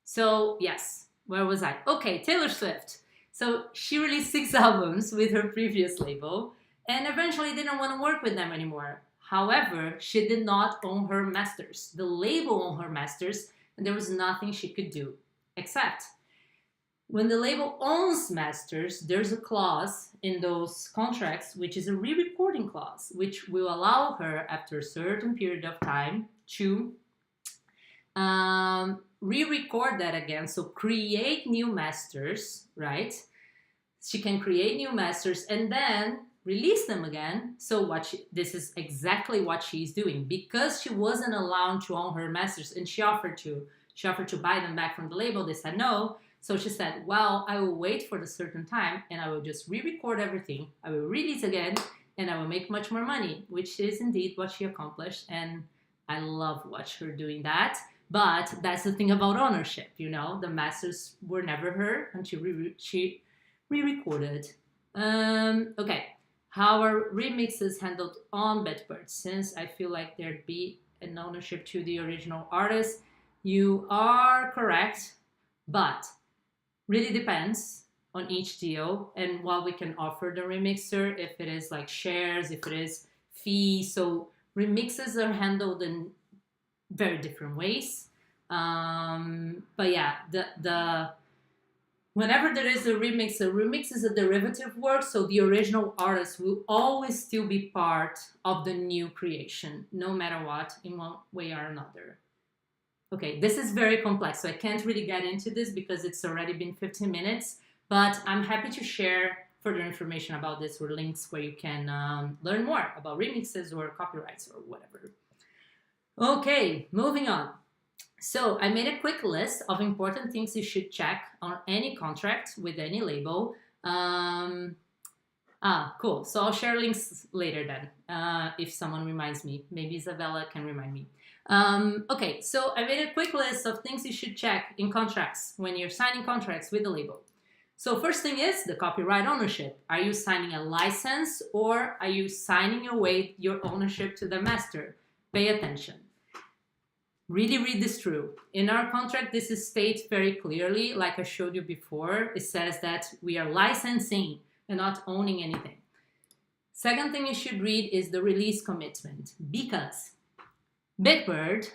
So yes, where was I? Okay, Taylor Swift. So she released 6 albums with her previous label and eventually didn't want to work with them anymore. However, she did not own her masters. The label owned her masters, and there was nothing she could do. Except, when the label owns masters, there's a clause in those contracts, which is a re-recording clause, which will allow her, after a certain period of time, to re-record that again. So create new masters, right? She can create new masters and then release them again. So this is exactly what she's doing, because she wasn't allowed to own her masters, and she offered to buy them back from the label. They said no. So she said, well, I will wait for a certain time and I will just re-record everything. I will release again and I will make much more money, which is indeed what she accomplished. And I love watch her doing that. But that's the thing about ownership, you know, the masters were never her until she re-recorded. Okay. How are remixes handled on Bitbird? Since I feel like there'd be an ownership to the original artist, you are correct, but really depends on each deal and what we can offer the remixer, if it is like shares, if it is fees. So remixes are handled in very different ways. But yeah, whenever there is a remix is a derivative work, so the original artist will always still be part of the new creation, no matter what, in one way or another. Okay, this is very complex, so I can't really get into this because it's already been 15 minutes, but I'm happy to share further information about this or links where you can learn more about remixes or copyrights or whatever. Okay, moving on. So I made a quick list of important things you should check on any contract with any label. Cool. So I'll share links later then, if someone reminds me. Maybe Isabella can remind me. Okay, so I made a quick list of things you should check in contracts when you're signing contracts with the label. So first thing is the copyright ownership. Are you signing a license or are you signing away your ownership to the master? Pay attention. Really read this through. In our contract, this is stated very clearly, like I showed you before. It says that we are licensing and not owning anything. Second thing you should read is the release commitment, because Bitbird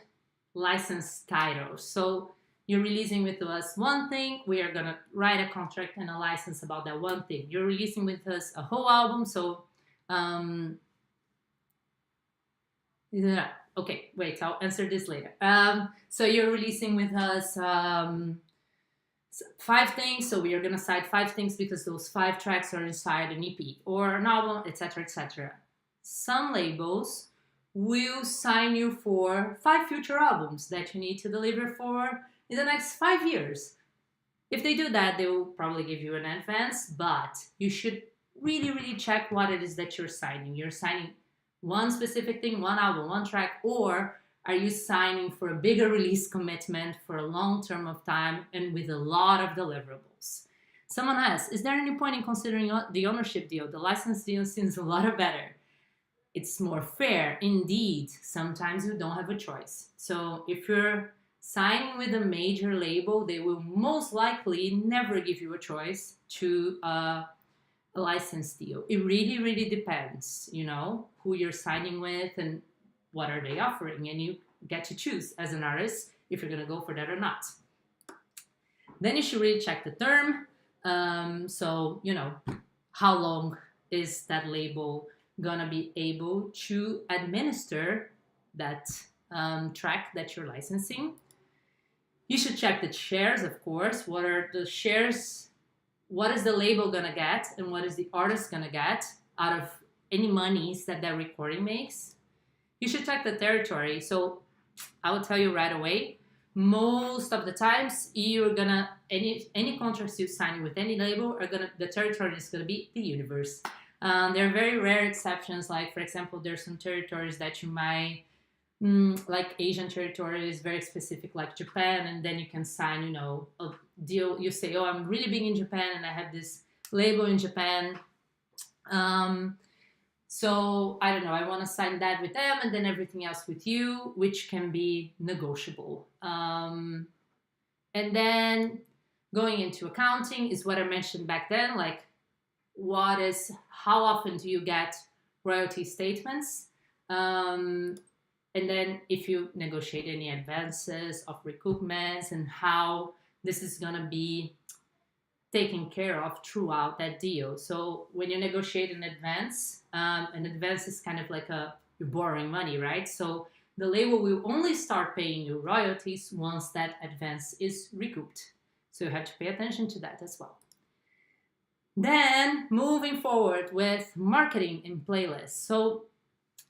license titles. So you're releasing with us one thing, we are gonna write a contract and a license about that one thing. You're releasing with us a whole album, so yeah. Okay, wait, I'll answer this later. So you're releasing with us 5 things, so we are going to cite 5 things because those 5 tracks are inside an EP or an album, etc., etc. Some labels will sign you for 5 future albums that you need to deliver for in the next 5 years. If they do that, they will probably give you an advance, but you should really check what it is that you're signing. You're signing one specific thing, one album, one track, or are you signing for a bigger release commitment for a long term of time and with a lot of deliverables? Someone asks, is there any point in considering the ownership deal? The license deal seems a lot better. It's more fair. Indeed, sometimes you don't have a choice. So if you're signing with a major label, they will most likely never give you a choice to a license deal. It really depends, who you're signing with and what are they offering, and you get to choose as an artist if you're going to go for that or not. Then you should really check the term. So, how long is that label going to be able to administer that track that you're licensing? You should check the shares, of course. What are the shares? What is the label going to get, and what is the artist going to get out of any monies that recording makes? You should check the territory. So I will tell you right away, most of the times you're gonna, any contracts you sign with any label the territory is gonna be the universe. There are very rare exceptions, like for example, there's some territories that you might, like Asian territory is very specific, like Japan, and then you can sign, a deal. You say, oh, I'm really big in Japan and I have this label in Japan. So I don't know, I want to sign that with them and then everything else with you, which can be negotiable. And then going into accounting is what I mentioned back then, like how often do you get royalty statements? And then if you negotiate any advances of recoupments and how this is going to be taken care of throughout that deal. So when you negotiate an advance is kind of like you're borrowing money, right? So the label will only start paying you royalties once that advance is recouped. So you have to pay attention to that as well. Then moving forward with marketing and playlists. So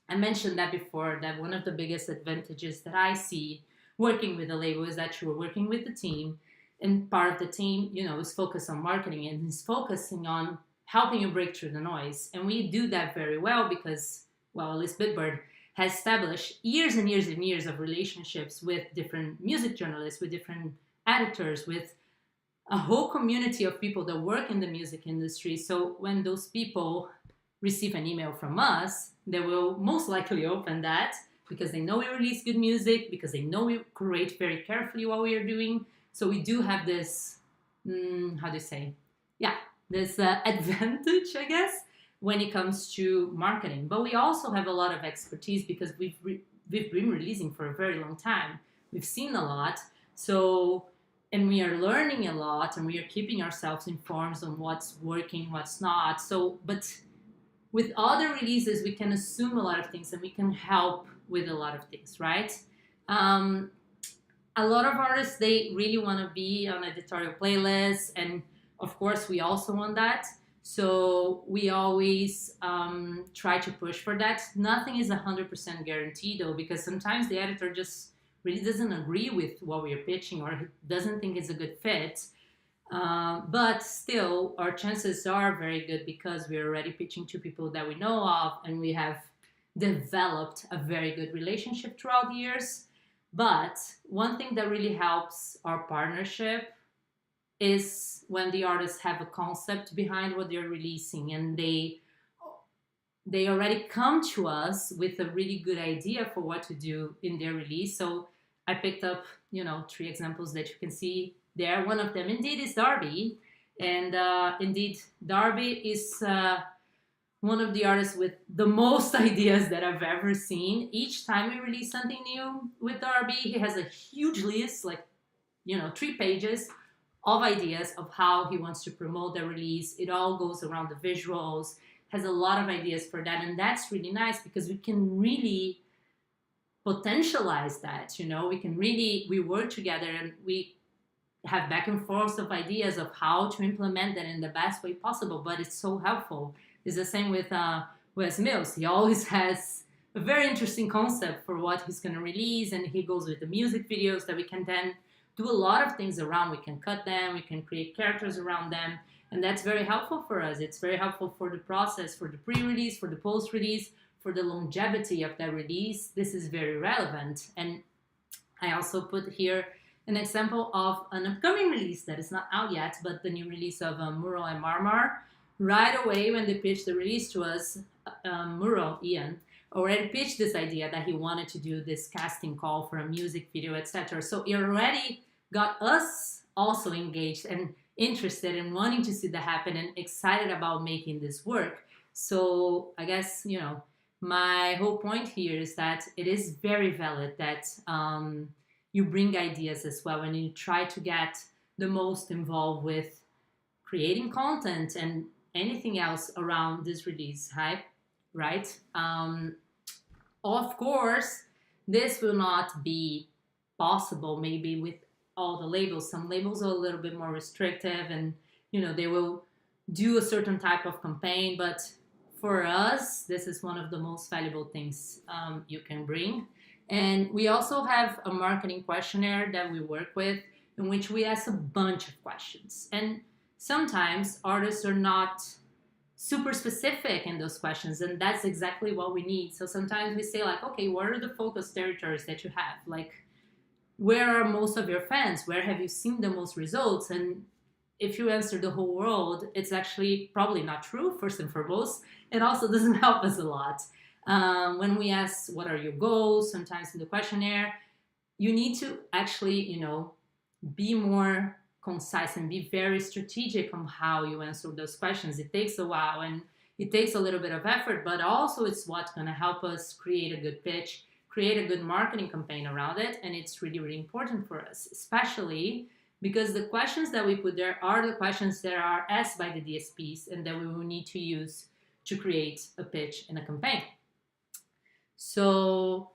I mentioned that before, that one of the biggest advantages that I see working with a label is that you're working with the team. And part of the team, is focused on marketing and is focusing on helping you break through the noise. And we do that very well because, at least Bitbird has established years and years of relationships with different music journalists, with different editors, with a whole community of people that work in the music industry. So when those people receive an email from us, they will most likely open that because they know we release good music, because they know we curate very carefully what we are doing. So we do have this, this advantage, I guess, when it comes to marketing. But we also have a lot of expertise because we've been releasing for a very long time. We've seen a lot. So, and we are learning a lot, and we are keeping ourselves informed on what's working, what's not. So, but with other releases, we can assume a lot of things and we can help with a lot of things, right? A lot of artists, they really want to be on editorial playlists, and of course we also want that. So we always try to push for that. Nothing is 100% guaranteed though, because sometimes the editor just really doesn't agree with what we are pitching or doesn't think it's a good fit. But still, our chances are very good because we're already pitching to people that we know of, and we have developed a very good relationship throughout the years. But one thing that really helps our partnership is when the artists have a concept behind what they're releasing, and they already come to us with a really good idea for what to do in their release. So I picked up, 3 examples that you can see there. One of them indeed is Darby. And indeed, Darby is one of the artists with the most ideas that I've ever seen. Each time we release something new with Darby, he has a huge list, 3 pages of ideas of how he wants to promote the release. It all goes around the visuals, has a lot of ideas for that. And that's really nice because we can really potentialize that, we work together and we have back and forth of ideas of how to implement that in the best way possible, but it's so helpful. It's the same with Wes Mills. He always has a very interesting concept for what he's going to release, and he goes with the music videos that we can then do a lot of things around. We can cut them, we can create characters around them, And that's very helpful for us. It's very helpful for the process, for the pre-release, for the post-release, for the longevity of that release. This is very relevant. And I also put here an example of an upcoming release that is not out yet, but the new release of Mural and Marmar. Right away when they pitched the release to us, Mural, Ian, already pitched this idea that he wanted to do this casting call for a music video, etc. So it already got us also engaged and interested in wanting to see that happen and excited about making this work. So I guess, my whole point here is that it is very valid that you bring ideas as well and you try to get the most involved with creating content and anything else around this release hype, right? Of course, this will not be possible maybe with all the labels. Some labels are a little bit more restrictive and, they will do a certain type of campaign. But for us, this is one of the most valuable things you can bring. And we also have a marketing questionnaire that we work with in which we ask a bunch of questions. And sometimes artists are not super specific in those questions, and that's exactly what we need. So sometimes we say like, okay, what are the focus territories that you have? Like, where are most of your fans? Where have you seen the most results? And if you answer the whole world, it's actually probably not true, first and foremost. It also doesn't help us a lot. When we ask, what are your goals? Sometimes in the questionnaire, you need to actually, be more concise and be very strategic on how you answer those questions. It takes a while and it takes a little bit of effort, but also it's what's going to help us create a good pitch, create a good marketing campaign around it. And it's really, really important for us, especially because the questions that we put there are the questions that are asked by the DSPs and that we will need to use to create a pitch and a campaign. So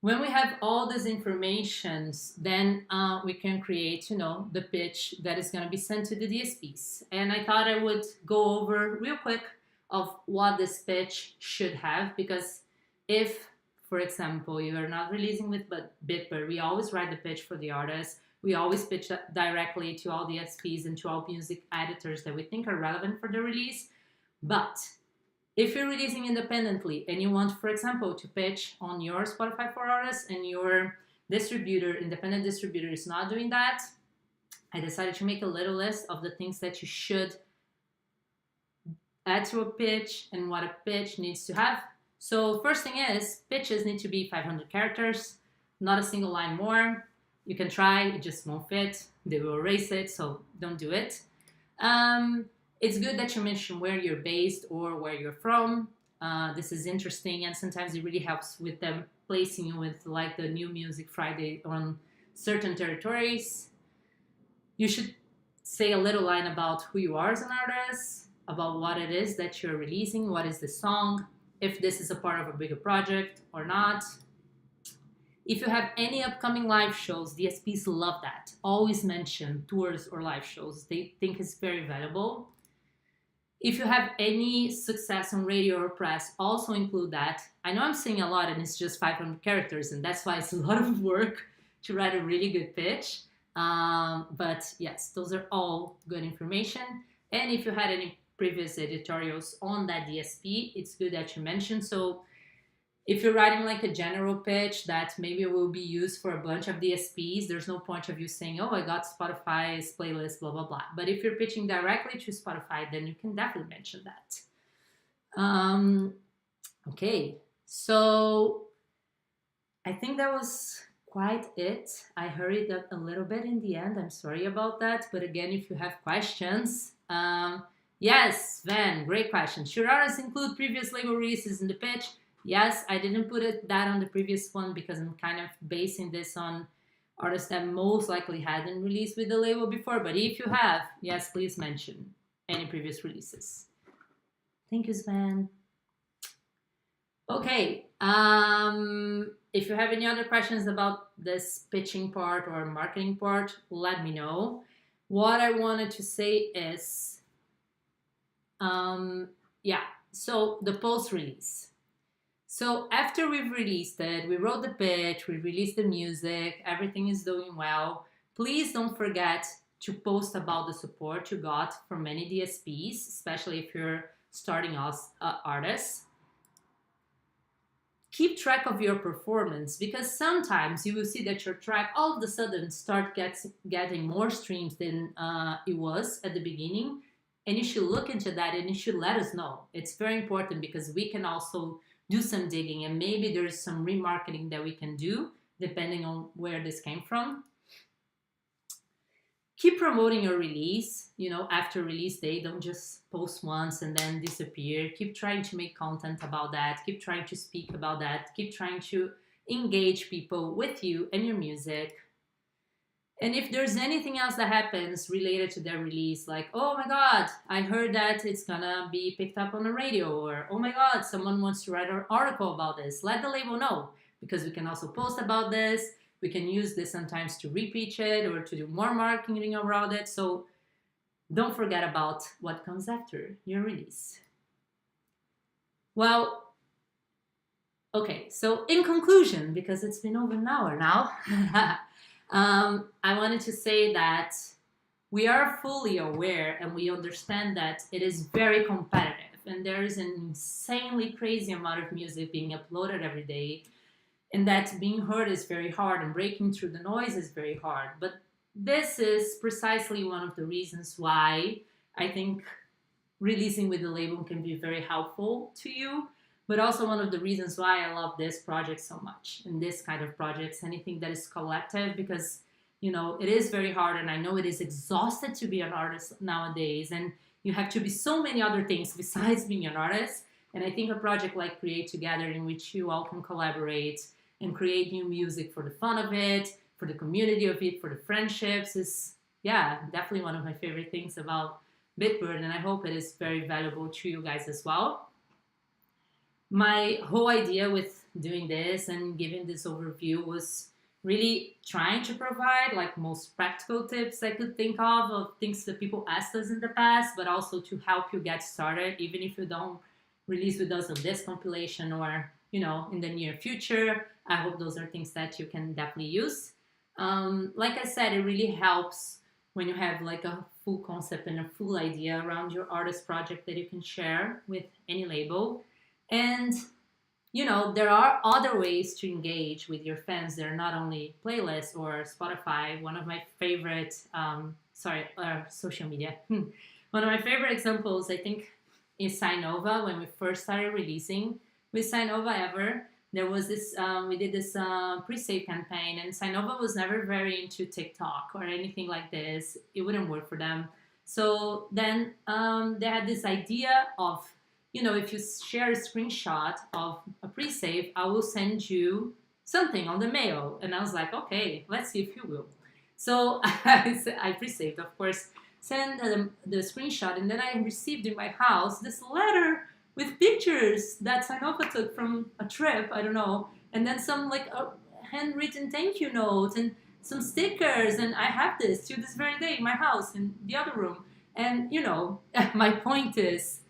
when we have all these informations, then we can create, the pitch that is going to be sent to the DSPs. And I thought I would go over real quick of what this pitch should have, because if, for example, you are not releasing with Bitbird, we always write the pitch for the artist. We always pitch that directly to all the DSPs and to all music editors that we think are relevant for the release. But if you're releasing independently and you want, for example, to pitch on your Spotify for Artists and your independent distributor is not doing that, I decided to make a little list of the things that you should add to a pitch and what a pitch needs to have. So first thing is, pitches need to be 500 characters, not a single line more. You can try, it just won't fit. They will erase it, so don't do it. It's good that you mention where you're based or where you're from. This is interesting, and sometimes it really helps with them placing you with like the New Music Friday on certain territories. You should say a little line about who you are as an artist, about what it is that you're releasing, what is the song, if this is a part of a bigger project or not. If you have any upcoming live shows, DSPs love that. Always mention tours or live shows. They think it's very valuable. If you have any success on radio or press, also include that. I know I'm saying a lot and it's just 500 characters, and that's why it's a lot of work to write a really good pitch. But yes, those are all good information. And if you had any previous editorials on that DSP, it's good that you mentioned. So if you're writing like a general pitch that maybe will be used for a bunch of DSPs, there's no point of you saying, oh, I got Spotify's playlist, blah, blah, blah. But if you're pitching directly to Spotify, then you can definitely mention that. Okay, so I think that was quite it. I hurried up a little bit in the end. I'm sorry about that. But again, if you have questions, yes, Van, great question. Should artists include previous label releases in the pitch? Yes, I didn't put that on the previous one because I'm kind of basing this on artists that most likely hadn't released with the label before. But if you have, yes, please mention any previous releases. Thank you, Sven. Okay, if you have any other questions about this pitching part or marketing part, let me know. What I wanted to say is, so the post-release. So after we've released it, we wrote the pitch, we released the music, everything is doing well. Please don't forget to post about the support you got from many DSPs, especially if you're starting as artists. Keep track of your performance, because sometimes you will see that your track all of a sudden getting more streams than it was at the beginning, and you should look into that and you should let us know. It's very important because we can also do some digging, and maybe there's some remarketing that we can do depending on where this came from. Keep promoting your release, after release day. Don't just post once and then disappear. Keep trying to make content about that. Keep trying to speak about that. Keep trying to engage people with you and your music. And if there's anything else that happens related to their release, like, oh my God, I heard that it's gonna be picked up on the radio, or oh my God, someone wants to write an article about this, let the label know, because we can also post about this. We can use this sometimes to repeat it or to do more marketing around it. So don't forget about what comes after your release. Well, okay, so in conclusion, because it's been over an hour now, I wanted to say that we are fully aware and we understand that it is very competitive, and there is an insanely crazy amount of music being uploaded every day, and that being heard is very hard and breaking through the noise is very hard. But this is precisely one of the reasons why I think releasing with the label can be very helpful to you, but also one of the reasons why I love this project so much, and this kind of projects, anything that is collective, because it is very hard, and I know it is exhausted to be an artist nowadays, and you have to be so many other things besides being an artist. And I think a project like Create Together, in which you all can collaborate and create new music for the fun of it, for the community of it, for the friendships, is, definitely one of my favorite things about Bitbird, and I hope it is very valuable to you guys as well. My whole idea with doing this and giving this overview was really trying to provide like most practical tips I could think of things that people asked us in the past, but also to help you get started, even if you don't release with us on this compilation or in the near future. I hope those are things that you can definitely use. Like I said, it really helps when you have like a full concept and a full idea around your artist project that you can share with any label. And there are other ways to engage with your fans. They're not only playlists or Spotify. One of my favorite social media. One of my favorite examples, I think, is Sinova. When we first started releasing with Sinova ever, there was this, we did this pre-save campaign, and Sinova was never very into TikTok or anything like this. It wouldn't work for them. So then they had this idea of, if you share a screenshot of a pre-save, I will send you something on the mail. And I was like, okay, let's see if you will. So I pre-saved, of course, send the screenshot, and then I received in my house this letter with pictures that Sinova took from a trip, I don't know, and then some like a handwritten thank you note and some stickers, and I have this to this very day in my house in the other room. And my point is,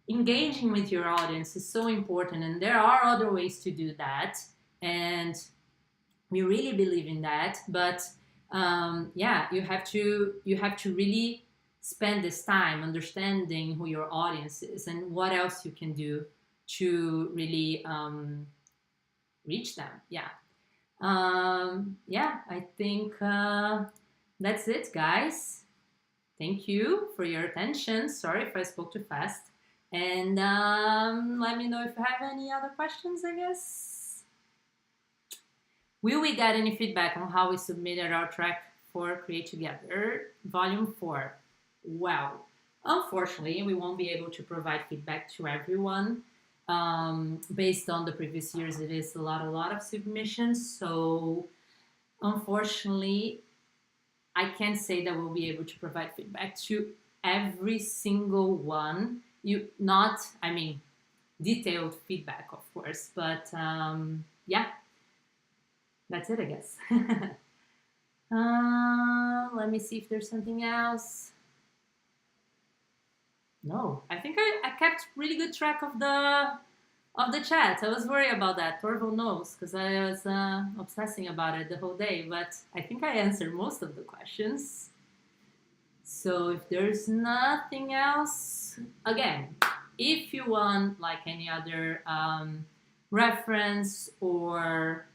engaging with your audience is so important, and there are other ways to do that, and we really believe in that. But you have to really spend this time understanding who your audience is and what else you can do to really reach them. I think that's it, guys. Thank you for your attention. Sorry if I spoke too fast. And let me know if you have any other questions, I guess. Will we get any feedback on how we submitted our track for Create Together Volume 4? Well, unfortunately, we won't be able to provide feedback to everyone. Based on the previous years, it is a lot of submissions. So unfortunately, I can't say that we'll be able to provide feedback to every single one. Detailed feedback, of course, but that's it, I guess. Let me see if there's something else. No, I think I kept really good track of the chat. I was worried about that. Torval knows, because I was obsessing about it the whole day, but I think I answered most of the questions. So if there's nothing else, again, if you want like any other reference or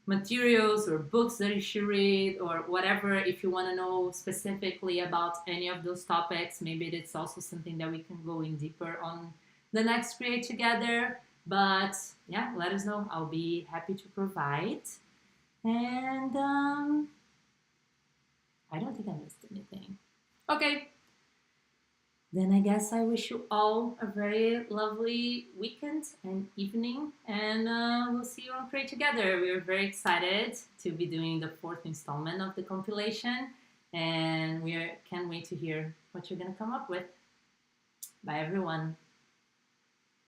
materials or books that you should read or whatever, if you want to know specifically about any of those topics, maybe it's also something that we can go in deeper on the next Create Together. But yeah, let us know. I'll be happy to provide. And I don't think I missed anything. Okay, then I guess I wish you all a very lovely weekend and evening, and we'll see you on Pray Together. We're very excited to be doing the fourth installment of the compilation, and can't wait to hear what you're going to come up with. Bye, everyone.